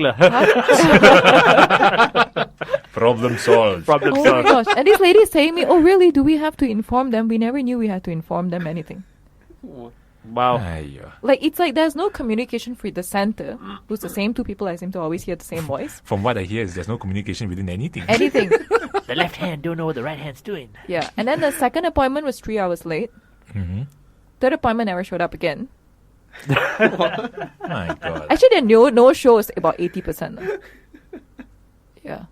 [SPEAKER 2] Problem solved.
[SPEAKER 5] Problem
[SPEAKER 3] Oh my
[SPEAKER 5] solved.
[SPEAKER 3] gosh. And this lady is saying me, "Oh, really? Do we have to inform them? We never knew we had to inform them anything."
[SPEAKER 5] Wow.
[SPEAKER 2] Aiyo.
[SPEAKER 3] Like, it's like there's no communication for the center, who's the same two people. I seem to always hear the same voice.
[SPEAKER 2] From what I hear, is there's no communication within anything.
[SPEAKER 3] Anything.
[SPEAKER 5] The left hand don't know what the right hand's doing.
[SPEAKER 3] Yeah. And then the second appointment was 3 hours late. Third appointment never showed up again.
[SPEAKER 2] My God.
[SPEAKER 3] Actually, the no show is about 80%. Yeah.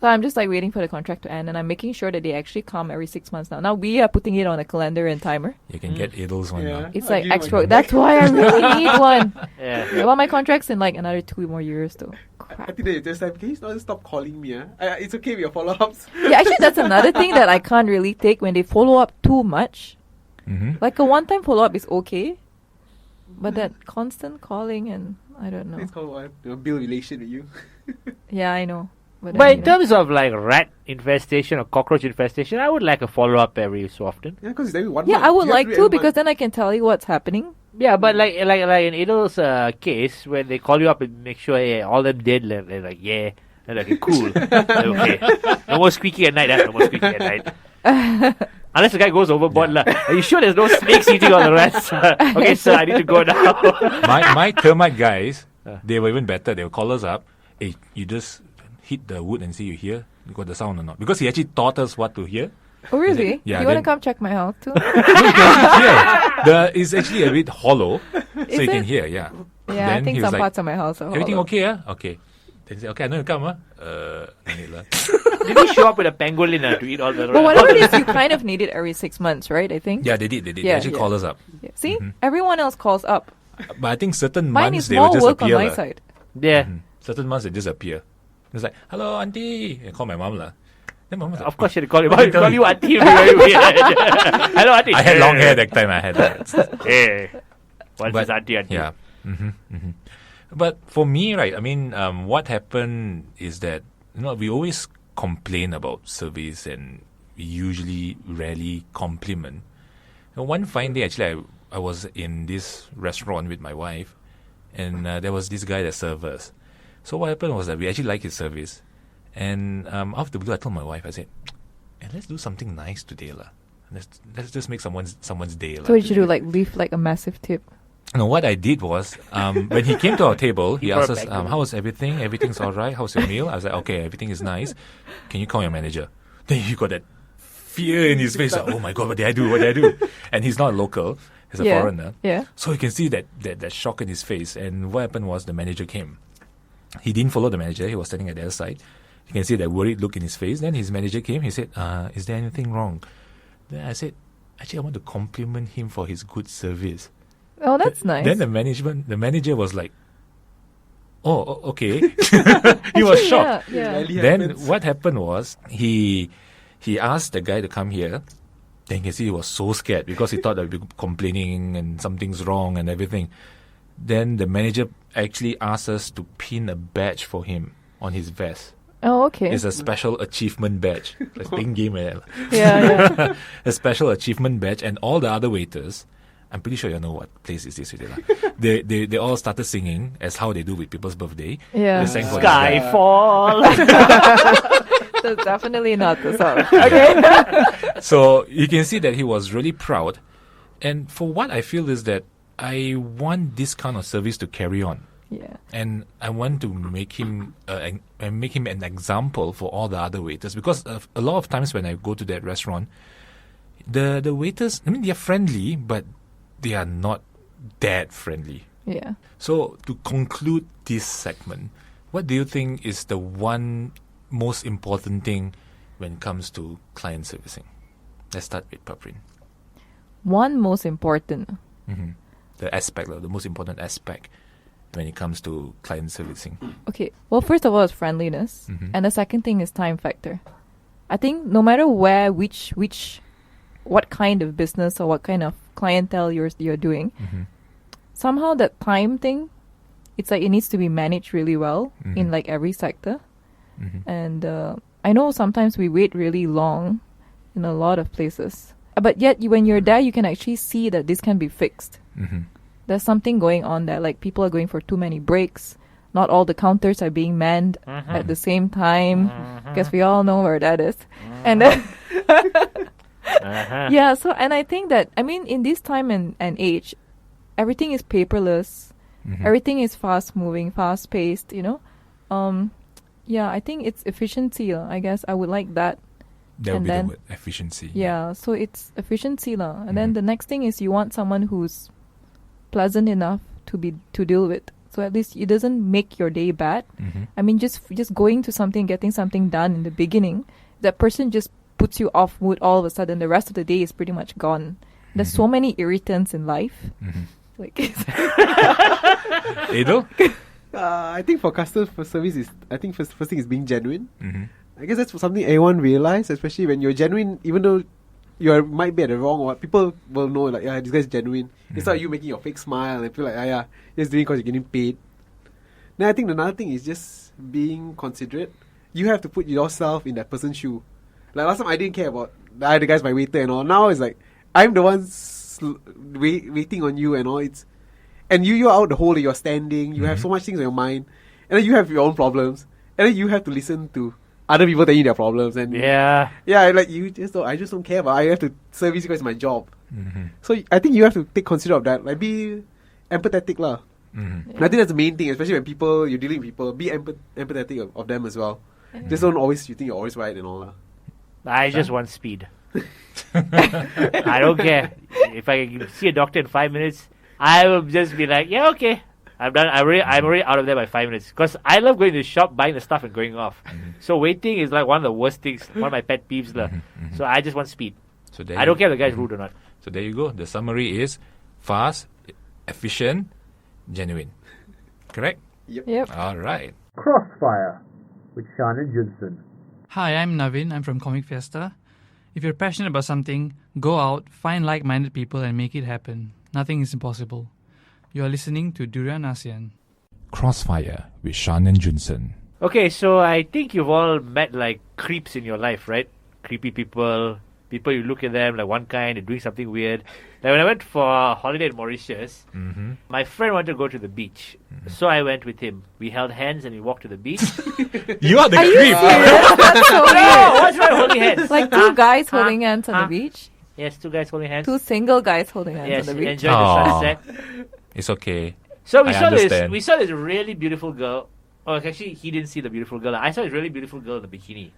[SPEAKER 3] So I'm just like waiting for the contract to end, and I'm making sure that they actually come every 6 months now. Now we are putting it on a calendar and timer.
[SPEAKER 2] You can get Idles one now.
[SPEAKER 3] It's
[SPEAKER 4] I
[SPEAKER 3] like
[SPEAKER 4] give you
[SPEAKER 3] extra.
[SPEAKER 4] my-
[SPEAKER 3] That's why I really need one.
[SPEAKER 5] Yeah.
[SPEAKER 3] Yeah, well, my contract's in like another 2 more years though.
[SPEAKER 4] I
[SPEAKER 3] Crap.
[SPEAKER 4] think they just like, can you not stop calling me? It's okay with your follow-ups.
[SPEAKER 3] Yeah, actually, that's another thing that I can't really take when they follow up too much. Like a one-time follow-up is okay, but that constant calling and I don't know.
[SPEAKER 4] It's called what? Build relation with you.
[SPEAKER 3] Yeah, I know.
[SPEAKER 5] But in terms of like rat infestation or cockroach infestation, I would like a follow up every so often.
[SPEAKER 4] Yeah, because it's every 1
[SPEAKER 3] yeah,
[SPEAKER 4] month.
[SPEAKER 3] I would
[SPEAKER 4] You have
[SPEAKER 3] like
[SPEAKER 4] do it
[SPEAKER 3] to
[SPEAKER 4] every
[SPEAKER 3] because
[SPEAKER 4] month.
[SPEAKER 3] then I can tell you what's happening.
[SPEAKER 5] Yeah, but like in Idol's case, when they call you up and make sure all them dead, they're like, yeah, they're like, cool, Like, okay, no more squeaky at night. No more squeaky at night. Unless the guy goes overboard, lah. Are you sure there's no snakes eating all the rats? Okay, sir, I need to go now.
[SPEAKER 2] my termite guys, they were even better. They would call us up. Hey, you just hit the wood and see you hear. You got the sound or not? Because he actually taught us what to hear.
[SPEAKER 3] Oh, really?
[SPEAKER 2] Yeah,
[SPEAKER 3] You want to
[SPEAKER 2] then-
[SPEAKER 3] come check my house too?
[SPEAKER 2] It's actually a bit hollow, so
[SPEAKER 3] Is
[SPEAKER 2] you can
[SPEAKER 3] it?
[SPEAKER 2] hear. Yeah.
[SPEAKER 3] Yeah, I
[SPEAKER 2] Then
[SPEAKER 3] think
[SPEAKER 2] he was
[SPEAKER 3] some
[SPEAKER 2] like,
[SPEAKER 3] parts of my house are
[SPEAKER 2] Everything
[SPEAKER 3] hollow.
[SPEAKER 2] okay? Yeah. Okay. Then he said, okay, I know you come. No need lah.
[SPEAKER 5] Did he show up with a pangolin to eat all the
[SPEAKER 3] But whatever it is, you kind of need it every 6 months, right? I think.
[SPEAKER 2] Yeah, they did. They
[SPEAKER 3] Yeah,
[SPEAKER 2] actually
[SPEAKER 3] yeah.
[SPEAKER 2] called us up.
[SPEAKER 3] Yeah. See, everyone else calls up.
[SPEAKER 2] But I think certain
[SPEAKER 3] Mine
[SPEAKER 2] months
[SPEAKER 3] is
[SPEAKER 2] they will
[SPEAKER 3] more
[SPEAKER 2] just
[SPEAKER 3] work on
[SPEAKER 2] appear.
[SPEAKER 3] my
[SPEAKER 2] lah.
[SPEAKER 3] side.
[SPEAKER 5] Yeah.
[SPEAKER 2] Certain months they just appear. It's like, hello, auntie. I call my mom lah. Then mom was like,
[SPEAKER 5] Of course, she call you. Call you auntie. Very weird. Hello, auntie.
[SPEAKER 2] I had long hair that time. I had that.
[SPEAKER 5] Hey. What's
[SPEAKER 2] But-
[SPEAKER 5] this auntie?
[SPEAKER 2] Yeah. But for me, right, I mean, what happened is that, we always complain about surveys and we usually rarely compliment. And one fine day, actually, I was in this restaurant with my wife, and there was this guy that served us. So what happened was that we actually liked his service, and out of the blue, I told my wife, I said, "Hey, let's do something nice today, lah. Let's just make someone's day, lah."
[SPEAKER 3] So what did you do? Like leave like a massive tip?
[SPEAKER 2] No, what I did was, when he came to our table, he asked us,
[SPEAKER 5] brought back
[SPEAKER 2] "How's everything? Everything's all right? How's your meal?" I was like, "Okay, everything is nice. Can you call your manager?" Then he got that fear in his face, like, "Oh my God, what did I do? What did I do?" And he's not local; he's a foreigner.
[SPEAKER 3] Yeah.
[SPEAKER 2] So you can see that shock in his face. And what happened was the manager came. He didn't follow the manager. He was standing at the other side. You can see that worried look in his face. Then his manager came. He said, "Is there anything wrong?" Then I said, "Actually, I want to compliment him for his good service."
[SPEAKER 3] Oh, that's nice.
[SPEAKER 2] Then the manager was like, "Oh, okay." He was shocked.
[SPEAKER 3] Yeah.
[SPEAKER 4] Rarely
[SPEAKER 2] Then
[SPEAKER 4] happens.
[SPEAKER 2] what happened was he asked the guy to come here. Then you can see he was so scared because he thought I'd be complaining and something's wrong and everything. Then the manager actually asked us to pin a badge for him on his vest.
[SPEAKER 3] Oh, okay.
[SPEAKER 2] It's a special achievement badge. Like playing game like that.
[SPEAKER 3] Yeah.
[SPEAKER 2] A special achievement badge, and all the other waiters, I'm pretty sure you know what place is this already, lah. They all started singing as how they do with people's birthday.
[SPEAKER 3] Yeah.
[SPEAKER 2] They sang for this guy.
[SPEAKER 5] Skyfall.
[SPEAKER 3] That's definitely not the song. Okay.
[SPEAKER 2] So you can see that he was really proud. And for what I feel is that I want this kind of service to carry on.
[SPEAKER 3] Yeah.
[SPEAKER 2] And I want to make him an example for all the other waiters, because a lot of times when I go to that restaurant, the waiters, I mean, they're friendly, but they are not that friendly.
[SPEAKER 3] Yeah.
[SPEAKER 2] So to conclude this segment, what do you think is the one most important thing when it comes to client servicing? Let's start with Paprin.
[SPEAKER 3] One most important.
[SPEAKER 2] The most important aspect when it comes to client servicing.
[SPEAKER 3] Okay. Well, first of all, is friendliness, and the second thing is time factor. I think no matter where, what kind of business or what kind of clientele you're doing, somehow that time thing, it's like it needs to be managed really well in like every sector. And I know sometimes we wait really long in a lot of places, but yet when you're there, you can actually see that this can be fixed. There's something going on there, like people are going for too many breaks. Not all the counters are being manned at the same time, because we all know where that is. And then yeah, so, and I think that, I mean, in this time and age, everything is paperless, everything is fast moving, fast paced, you know. Yeah, I think it's efficiency. I guess I would like that.
[SPEAKER 2] That would
[SPEAKER 3] And
[SPEAKER 2] be
[SPEAKER 3] then-
[SPEAKER 2] the word, efficiency.
[SPEAKER 3] Yeah, so it's efficiency. And then the next thing is you want someone who's pleasant enough to deal with. So at least it doesn't make your day bad. I mean, just going to something, getting something done in the beginning, that person just puts you off mood all of a sudden. The rest of the day is pretty much gone. There's so many irritants in life. Like,
[SPEAKER 2] Edo?
[SPEAKER 4] I think for customer service is, I think first thing is being genuine. I guess that's something everyone realize, especially when you're genuine, even though might be at the wrong one, people will know like, yeah, this guy's genuine. It's not you making your fake smile and feel like, yeah, you're just doing because you're getting paid. Then I think another thing is just being considerate. You have to put yourself in that person's shoe. Like last time I didn't care about the guy's my waiter and all. Now it's like I'm the one waiting on you and all. And you're out the whole day, you're standing, you have so much things on your mind, and then you have your own problems, and then you have to listen to other people telling you their problems, and
[SPEAKER 5] Yeah.
[SPEAKER 4] like I just don't care, but I have to service you guys my job. So I think you have to take consider of that, like be empathetic lah. And I think that's the main thing, especially when you're dealing with people, be empathetic of them as well. Just don't always you think you're always right and all lah.
[SPEAKER 5] I just want speed. I don't care. If I see a doctor in 5 minutes, I will just be like, yeah, okay. I'm done. I'm already out of there by 5 minutes. Because I love going to the shop, buying the stuff and going off. So waiting is like one of the worst things, one of my pet peeves. So I just want speed.
[SPEAKER 2] So there
[SPEAKER 5] I don't care if the guy's rude or not.
[SPEAKER 2] So there you go. The summary is fast, efficient, genuine. Correct?
[SPEAKER 3] yep.
[SPEAKER 2] All right.
[SPEAKER 1] Krossfire with Shan and Junsern.
[SPEAKER 8] Hi, I'm Navin. I'm from Comic Fiesta. If you're passionate about something, go out, find like-minded people and make it happen. Nothing is impossible. You are listening to Junsern and Shan.
[SPEAKER 2] Krossfire with Shan and Junsern.
[SPEAKER 5] Okay, so I think you've all met like creeps in your life, right? Creepy people, People, you look at them like one kind, they're doing something weird. Like when I went for a holiday in Mauritius, my friend wanted to go to the beach. So I went with him. We held hands and we walked to the beach.
[SPEAKER 2] You are the
[SPEAKER 3] Are you
[SPEAKER 2] creep.
[SPEAKER 3] serious? That's so
[SPEAKER 5] No,
[SPEAKER 3] weird.
[SPEAKER 5] what's wrong holding hands?
[SPEAKER 3] Like two guys holding hands on the beach.
[SPEAKER 5] Yes, two guys holding hands.
[SPEAKER 3] Two single guys holding hands
[SPEAKER 5] Yes,
[SPEAKER 3] on the beach.
[SPEAKER 5] enjoy the
[SPEAKER 2] Aw.
[SPEAKER 5] sunset.
[SPEAKER 2] It's okay.
[SPEAKER 5] So we
[SPEAKER 2] I
[SPEAKER 5] saw this.
[SPEAKER 2] understand.
[SPEAKER 5] We saw this really beautiful girl. Oh, actually, he didn't see the beautiful girl. I saw this really beautiful girl in the bikini.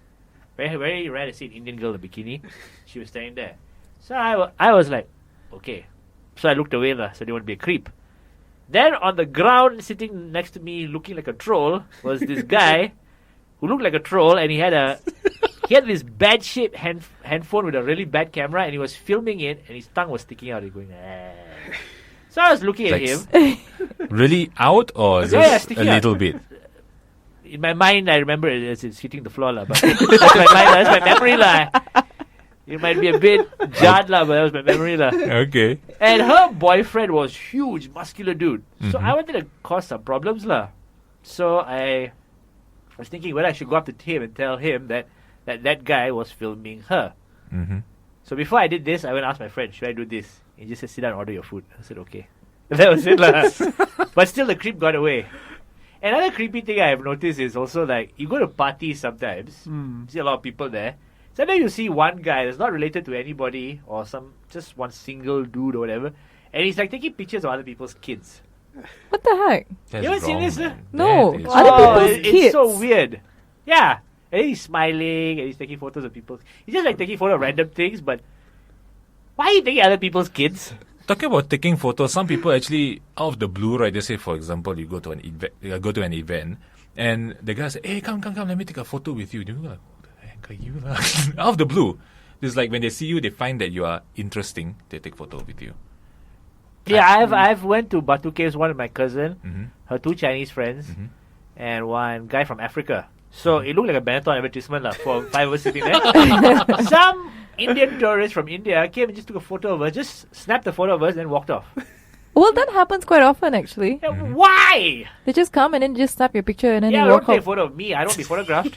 [SPEAKER 5] Very, very rare to see an Indian girl in a bikini. She was standing there. So I was like, okay. So I looked away, so I didn't want to be a creep. Then on the ground, sitting next to me, looking like a troll, was this guy who looked like a troll, and he had this bad shaped handphone with a really bad camera, and he was filming it, and his tongue was sticking out. He going, "Ah." So I was looking at him.
[SPEAKER 2] Really out or just
[SPEAKER 5] Yeah,
[SPEAKER 2] a
[SPEAKER 5] sticking out.
[SPEAKER 2] little bit?
[SPEAKER 5] In my mind, I remember it as it's hitting the floor, lah. But that's my memory, lah. It might be a bit jarred, lah, but that was my memory, lah.
[SPEAKER 2] Okay.
[SPEAKER 5] And her boyfriend was huge, muscular dude. So I wanted to cause some problems, lah. So I was thinking whether I should go up to him and tell him that guy was filming her. So before I did this, I went and asked my friend, should I do this? He just said, sit down and order your food. I said, okay. That was it, lah. But still, the creep got away. Another creepy thing I have noticed is also like, you go to parties sometimes, you see a lot of people there. Sometimes you see one guy that's not related to anybody or just one single dude or whatever, and he's like taking pictures of other people's kids.
[SPEAKER 3] What the heck?
[SPEAKER 2] That's
[SPEAKER 5] You haven't seen
[SPEAKER 2] wrong,
[SPEAKER 5] this,
[SPEAKER 2] man.
[SPEAKER 3] No.
[SPEAKER 2] That is
[SPEAKER 3] Other
[SPEAKER 2] wrong.
[SPEAKER 3] people's
[SPEAKER 5] It's
[SPEAKER 3] kids.
[SPEAKER 5] so weird. Yeah. And he's smiling and he's taking photos of people. He's just like taking photos of random things, but why are you taking other people's kids?
[SPEAKER 2] Talking about taking photos, some people actually out of the blue, right? They say, for example, you go to an event, and the guy say, "Hey, come, let me take a photo with you." You're like, "Who the heck are you?" Out of the blue, it's like when they see you, they find that you are interesting, they take photo with you.
[SPEAKER 5] Yeah, I've went to Batu Caves, one with my cousin, her two Chinese friends, and one guy from Africa. So it looked like a Benetton advertisement lah, for 5 of us sitting there. Some Indian tourist from India came and just took a photo of us, just snapped a photo of us, and walked off.
[SPEAKER 3] Well, that happens quite often, actually.
[SPEAKER 5] Yeah, why?
[SPEAKER 3] They just come and then just snap your picture and then
[SPEAKER 5] Yeah,
[SPEAKER 3] they
[SPEAKER 5] don't
[SPEAKER 3] walk
[SPEAKER 5] take a
[SPEAKER 3] off.
[SPEAKER 5] photo of me. I don't be photographed.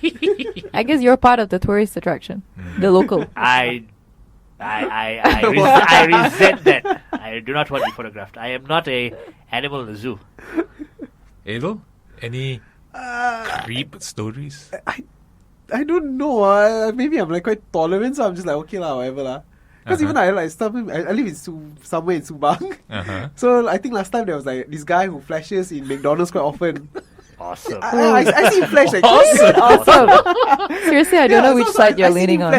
[SPEAKER 3] I guess you're part of the tourist attraction, the local.
[SPEAKER 5] I resent that. I do not want to be photographed. I am not a animal in the zoo.
[SPEAKER 2] Abel, any creep stories?
[SPEAKER 4] I don't know. Maybe I'm like quite tolerant, so I'm just like, okay lah, whatever lah. Because even I like stuff. I live in somewhere in Subang. So I think last time there was like this guy who flashes in McDonald's quite often.
[SPEAKER 5] Awesome.
[SPEAKER 4] I see him flash like
[SPEAKER 3] Awesome. Seriously, I don't know which side you're leaning on.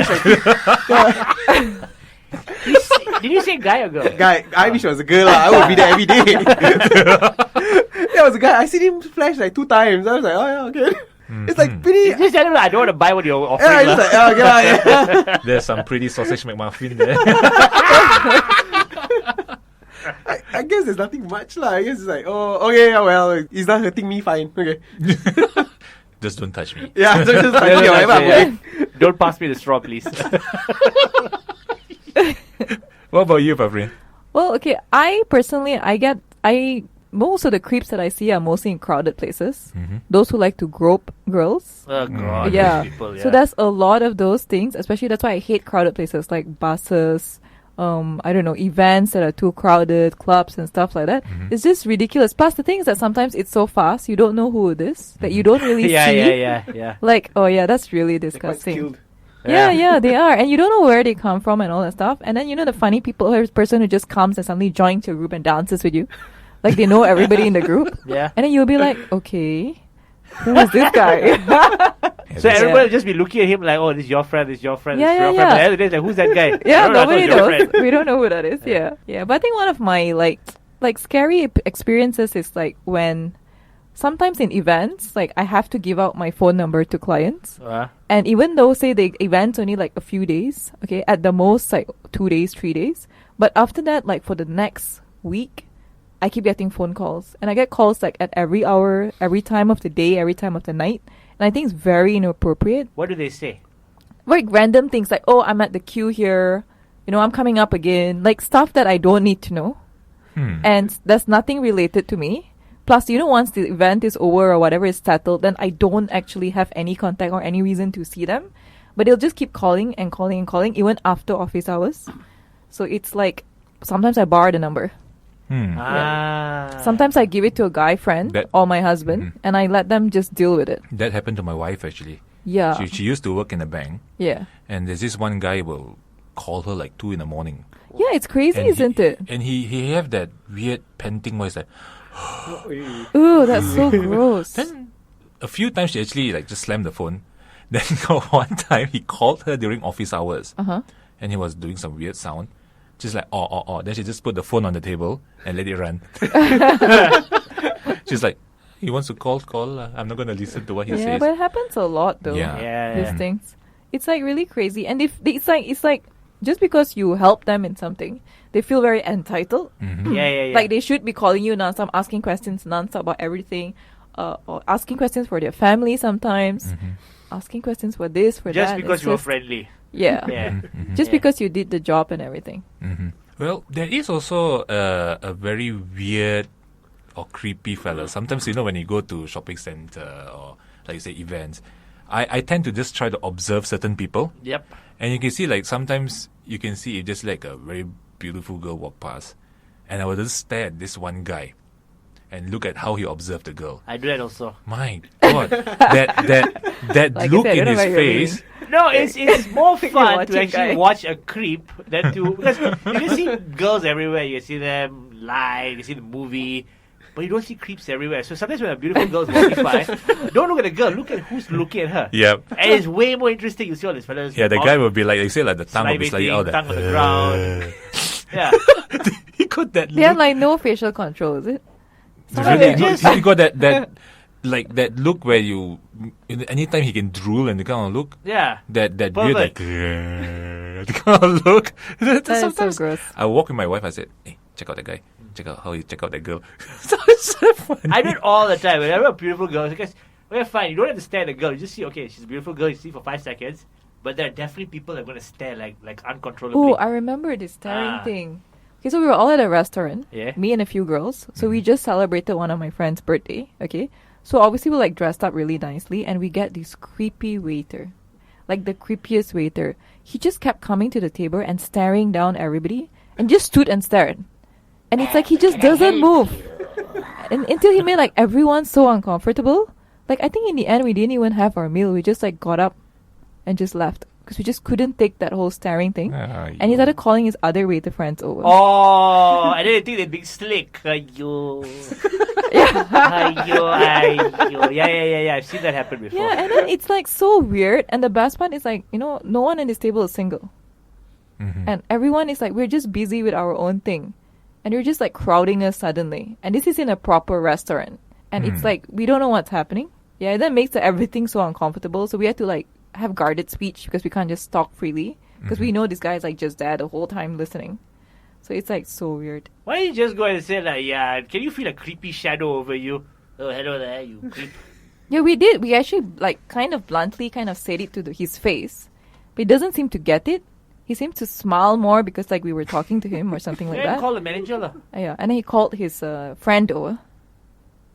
[SPEAKER 5] Did you say guy or girl?
[SPEAKER 4] Guy, I wish it was a girl lah. I would be there every day. There was a guy. I seen him flash like 2 times. I was like, oh yeah, okay. It's like pretty.
[SPEAKER 5] Just tell him I don't want to buy what you're offering.
[SPEAKER 4] Yeah, I just like, oh, okay, lah, yeah.
[SPEAKER 2] There's some pretty sausage McMuffin there.
[SPEAKER 4] I guess there's nothing much lah. I guess it's like, oh, okay, yeah, well, it's not hurting me, fine. Okay.
[SPEAKER 2] Just don't touch me.
[SPEAKER 4] Yeah, so just like,
[SPEAKER 5] Yeah,
[SPEAKER 4] okay, whatever.
[SPEAKER 5] yeah.
[SPEAKER 4] I'm okay.
[SPEAKER 5] Don't pass me the straw, please.
[SPEAKER 2] What about you, Pavrin?
[SPEAKER 3] Well, okay, most of the creeps that I see are mostly in crowded places. Those who like to grope girls.
[SPEAKER 5] Oh, God.
[SPEAKER 3] Yeah.
[SPEAKER 5] these people,
[SPEAKER 3] So there's a lot of those things, especially that's why I hate crowded places like buses, I don't know, events that are too crowded, clubs and stuff like that. It's just ridiculous. Plus the thing is that sometimes it's so fast, you don't know who it is, that you don't really see.
[SPEAKER 5] Yeah.
[SPEAKER 3] Like, oh yeah, that's really
[SPEAKER 4] They're quite
[SPEAKER 3] disgusting.
[SPEAKER 4] skilled.
[SPEAKER 3] Yeah, they are. And you don't know where they come from and all that stuff. And then, you know, the funny person who just comes and suddenly joins your group and dances with you. Like, they know everybody in the group.
[SPEAKER 5] Yeah.
[SPEAKER 3] And then you'll be like, okay, who is this guy?
[SPEAKER 5] So everybody will just be looking at him like, oh, this is your friend, this is your friend, this is
[SPEAKER 3] Yeah,
[SPEAKER 5] your
[SPEAKER 3] yeah,
[SPEAKER 5] friend.
[SPEAKER 3] yeah.
[SPEAKER 5] And the other day, it's like, who's that guy?
[SPEAKER 3] Yeah,
[SPEAKER 5] I don't know, I thought
[SPEAKER 3] nobody
[SPEAKER 5] it was your
[SPEAKER 3] knows.
[SPEAKER 5] friend.
[SPEAKER 3] We don't know who that is. Yeah. But I think one of my, like scary experiences is, like, when sometimes in events, like, I have to give out my phone number to clients. And even though, say, the event's only like a few days, okay, at the most like 2 days, 3 days. But after that, like for the next week, I keep getting phone calls. And I get calls like at every hour, every time of the day, every time of the night. And I think it's very inappropriate.
[SPEAKER 5] What do they say?
[SPEAKER 3] Like random things like, oh, I'm at the queue here. You know, I'm coming up again. Like stuff that I don't need to know. And there's nothing related to me. Plus, you know, once the event is over or whatever is settled, then I don't actually have any contact or any reason to see them. but they'll just keep calling and calling and calling even after office hours. So it's like sometimes I borrow the number. Sometimes I give it to a guy friend or my husband, and I let them just deal with it.
[SPEAKER 2] That happened to my wife actually.
[SPEAKER 3] Yeah.
[SPEAKER 2] She used to work in a bank.
[SPEAKER 3] Yeah.
[SPEAKER 2] And there's this one guy will call her like 2 in the morning.
[SPEAKER 3] Yeah, it's crazy, isn't it?
[SPEAKER 2] And he have that weird panting voice like.
[SPEAKER 3] Ooh, that's so gross.
[SPEAKER 2] Then a few times she actually like just slammed the phone. Then one time he called her during office hours. And he was doing some weird sound. Just like, oh. Then she just put the phone on the table and let it run. She's like, he wants to call. I'm not going to listen to what he
[SPEAKER 3] Yeah,
[SPEAKER 2] says.
[SPEAKER 3] but it happens a lot though.
[SPEAKER 2] Yeah.
[SPEAKER 3] These things. It's like really crazy. And if it's like just because you help them in something, they feel very entitled.
[SPEAKER 5] Yeah.
[SPEAKER 3] Like they should be calling you nonstop, asking questions nonstop about everything. Or asking questions for their family sometimes. Asking questions for this, for
[SPEAKER 5] Just
[SPEAKER 3] that.
[SPEAKER 5] because
[SPEAKER 3] It's
[SPEAKER 5] you're
[SPEAKER 3] just-
[SPEAKER 5] friendly.
[SPEAKER 3] Yeah.
[SPEAKER 5] Yeah.
[SPEAKER 3] Just because you did the job and everything.
[SPEAKER 2] Well, there is also a very weird or creepy fella. Sometimes, when you go to shopping center or, like you say, events, I tend to just try to observe certain people.
[SPEAKER 5] Yep.
[SPEAKER 2] And you can see, like, sometimes you can see if just like a very beautiful girl walk past. And I would just stare at this one guy and look at how he observed the girl.
[SPEAKER 5] I do that also.
[SPEAKER 2] My God. that
[SPEAKER 3] Like I
[SPEAKER 2] look
[SPEAKER 3] said, I
[SPEAKER 2] in
[SPEAKER 3] don't know
[SPEAKER 2] his
[SPEAKER 3] what you
[SPEAKER 2] face.
[SPEAKER 5] No, it's more fun
[SPEAKER 3] watching
[SPEAKER 5] to actually
[SPEAKER 3] guy.
[SPEAKER 5] watch a creep than to because you can see girls everywhere. You see them live, you see the movie, but you don't see creeps everywhere. So sometimes when a beautiful girl is walking by, don't look at the girl, look at who's looking at her.
[SPEAKER 2] Yep.
[SPEAKER 5] And it's way more interesting. You see all these fellas.
[SPEAKER 2] Yeah, the guy will be like, you say, like, the tongue will be slightly
[SPEAKER 5] salivating,
[SPEAKER 2] out there.
[SPEAKER 5] tongue on the ground. Yeah.
[SPEAKER 2] He got that
[SPEAKER 3] They have
[SPEAKER 2] look.
[SPEAKER 3] like no facial control, is it?
[SPEAKER 2] Really,
[SPEAKER 5] just-
[SPEAKER 2] he got that like that look where you anytime he can drool and the kind of look
[SPEAKER 5] Yeah.
[SPEAKER 2] that weird like
[SPEAKER 5] Perfect.
[SPEAKER 2] the kind of look.
[SPEAKER 3] That is so
[SPEAKER 2] Sometimes
[SPEAKER 3] gross.
[SPEAKER 2] I walk with my wife. I said, "Hey, check out that guy. Check out how you check out that girl." So it's so funny.
[SPEAKER 5] I do it all the time. Whenever a beautiful girl, because we're fine. You don't have to stare at the girl. You just see, okay, she's a beautiful girl. You see for 5 seconds, but there are definitely people that are going to stare like uncontrollably.
[SPEAKER 3] Oh, I remember this staring
[SPEAKER 5] Ah.
[SPEAKER 3] thing. Okay, so we were all at a restaurant.
[SPEAKER 5] Yeah.
[SPEAKER 3] Me and a few girls. So we just celebrated one of my friend's birthday. Okay. So obviously we're like dressed up really nicely, and we get this creepy waiter, like the creepiest waiter. He just kept coming to the table and staring down everybody, and just stood and stared. And it's like he just doesn't move, and until he made like everyone so uncomfortable. Like I think in the end we didn't even have our meal. We just like got up and just left because we just couldn't take that whole staring thing. And he started calling his other waiter friends over.
[SPEAKER 5] Oh, and then they think they're being slick. Ayo. Ayo. Yeah. I've seen that happen before.
[SPEAKER 3] Yeah, and then it's like so weird. And the best part is like, no one at this table is single. And everyone is like, we're just busy with our own thing. And you're just like crowding us suddenly. And this is in a proper restaurant. And it's like, we don't know what's happening. Yeah, that makes everything so uncomfortable. So we had to like have guarded speech because we can't just talk freely. Because we know this guy is like just there the whole time listening. So it's like so weird.
[SPEAKER 5] Why don't you just go and say like, yeah, can you feel a creepy shadow over you? Oh, hello there, you creep.
[SPEAKER 3] Yeah, we did. We actually like kind of bluntly kind of said it to his face. But he doesn't seem to get it. He seemed to smile more because like we were talking to him or something like
[SPEAKER 5] Yeah,
[SPEAKER 3] that.
[SPEAKER 5] call the manager lah.
[SPEAKER 3] Yeah, and then he called his friend over.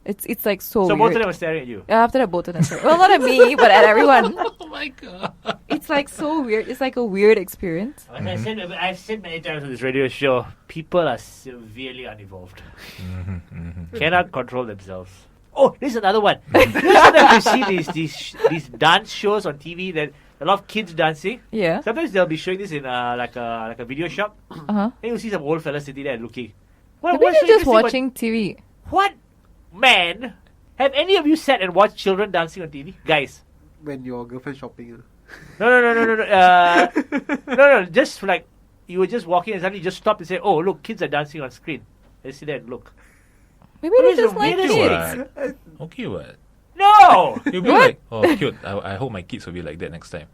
[SPEAKER 3] It's like so
[SPEAKER 5] So
[SPEAKER 3] weird.
[SPEAKER 5] both of them were staring at you.
[SPEAKER 3] Yeah, after that, both of them started. Well, not at me, but at everyone.
[SPEAKER 2] Oh my God.
[SPEAKER 3] It's like so weird. It's like a weird experience.
[SPEAKER 5] As I've said many times on this radio show, people are severely unevolved. Cannot control themselves. Oh, this is another one. Sometimes you see these dance shows on TV that a lot of kids dancing.
[SPEAKER 3] Yeah.
[SPEAKER 5] Sometimes they'll be showing this in like a video shop.
[SPEAKER 3] Uh-huh.
[SPEAKER 5] Then you see some old fella sitting there and looking. What?
[SPEAKER 3] Maybe
[SPEAKER 5] what's
[SPEAKER 3] they're
[SPEAKER 5] so
[SPEAKER 3] just
[SPEAKER 5] interesting
[SPEAKER 3] watching TV.
[SPEAKER 5] about- What man? Have any of you sat and watched children dancing on TV, guys?
[SPEAKER 4] When your girlfriend shopping.
[SPEAKER 5] No. Just like you were just walking and suddenly you just stop and say, "Oh, look, kids are dancing on screen." Let's sit there and look.
[SPEAKER 3] Maybe
[SPEAKER 5] What
[SPEAKER 3] they
[SPEAKER 5] is the
[SPEAKER 3] just like
[SPEAKER 5] weirdest
[SPEAKER 3] kids.
[SPEAKER 5] thing?
[SPEAKER 2] Okay, what?
[SPEAKER 5] No.
[SPEAKER 2] You'll be like, oh, cute. I hope my kids will be like that next time.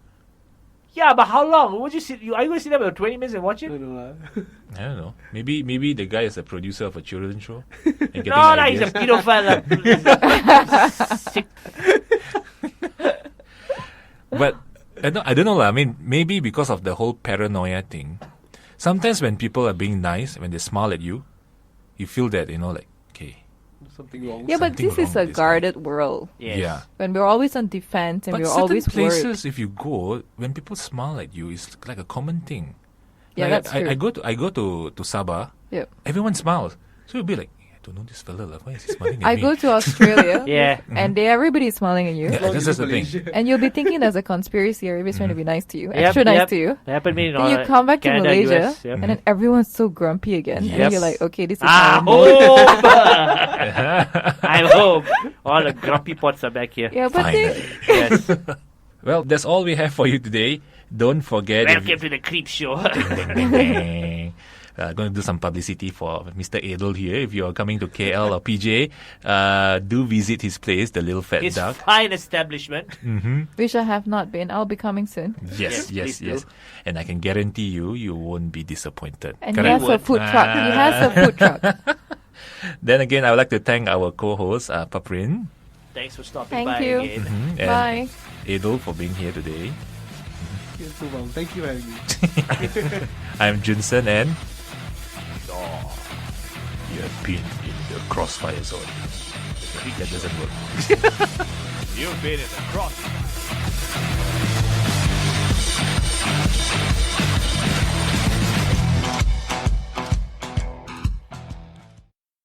[SPEAKER 5] Yeah, but how long? Would you sit? Are you going to sit there for 20 minutes and watch it?
[SPEAKER 4] No, no.
[SPEAKER 2] I don't know. Maybe the guy is a producer of a children's show. And getting
[SPEAKER 5] No, he's a
[SPEAKER 2] ideas.
[SPEAKER 5] pedophile. Sick.
[SPEAKER 2] But I don't know lah. I mean, maybe because of the whole paranoia thing. Sometimes when people are being nice, when they smile at you, you feel that like, okay,
[SPEAKER 4] Something wrong.
[SPEAKER 3] Yeah, but
[SPEAKER 2] Something
[SPEAKER 3] this is
[SPEAKER 2] wrong
[SPEAKER 3] a
[SPEAKER 2] with this guy.
[SPEAKER 3] guarded world.
[SPEAKER 5] Yes.
[SPEAKER 2] Yeah.
[SPEAKER 3] When we're always on defense and
[SPEAKER 2] But
[SPEAKER 3] we're
[SPEAKER 2] certain
[SPEAKER 3] always
[SPEAKER 2] places,
[SPEAKER 3] worried.
[SPEAKER 2] if you go, when people smile at you, it's like a common thing.
[SPEAKER 3] Yeah,
[SPEAKER 2] Like,
[SPEAKER 3] that's true.
[SPEAKER 2] I go to Sabah.
[SPEAKER 3] Yep.
[SPEAKER 2] Everyone smiles. So you'll be like, I don't know this fella. Why is he smiling at
[SPEAKER 3] I
[SPEAKER 2] me?
[SPEAKER 3] go to Australia.
[SPEAKER 5] Yeah.
[SPEAKER 3] And everybody's smiling at you.
[SPEAKER 2] Yeah, that's the thing.
[SPEAKER 3] And you'll be thinking there's a conspiracy. Everybody's trying to be nice to you,
[SPEAKER 5] Yep,
[SPEAKER 3] extra nice
[SPEAKER 5] yep.
[SPEAKER 3] to you.
[SPEAKER 5] That happened to me in
[SPEAKER 3] Then you come back to
[SPEAKER 5] Canada,
[SPEAKER 3] Malaysia,
[SPEAKER 5] US, yep.
[SPEAKER 3] and then everyone's so grumpy again. And
[SPEAKER 2] Yes.
[SPEAKER 3] you're like, okay, this is
[SPEAKER 5] Ah,
[SPEAKER 3] how I'm
[SPEAKER 5] home! I'm home. All the grumpy pots are back here.
[SPEAKER 3] Yeah, but they,
[SPEAKER 2] Finally.
[SPEAKER 5] Yes.
[SPEAKER 2] Well, that's all we have for you today. Don't forget.
[SPEAKER 5] Welcome to the creep show.
[SPEAKER 2] Going to do some publicity for Mr. Adel here. If you're coming to KL or PJ, do visit his place, the Little Fat
[SPEAKER 5] His
[SPEAKER 2] Duck.
[SPEAKER 5] fine establishment.
[SPEAKER 3] which I have not been. I'll be coming soon.
[SPEAKER 2] Yes,
[SPEAKER 5] Yes, please do.
[SPEAKER 2] And I can guarantee you won't be disappointed.
[SPEAKER 3] And he
[SPEAKER 2] Correct?
[SPEAKER 3] has a food truck. He has a food truck.
[SPEAKER 2] Then again, I would like to thank our co-host, Paprin,
[SPEAKER 5] Thanks for stopping
[SPEAKER 3] Thank
[SPEAKER 5] by
[SPEAKER 3] you.
[SPEAKER 5] again.
[SPEAKER 2] and
[SPEAKER 3] Bye.
[SPEAKER 2] Adel for being here today.
[SPEAKER 4] Yes, so well. Thank you for having me.
[SPEAKER 2] I'm Junsen and you have been in the Krossfire zone. That doesn't work.
[SPEAKER 6] You've been in the Krossfire.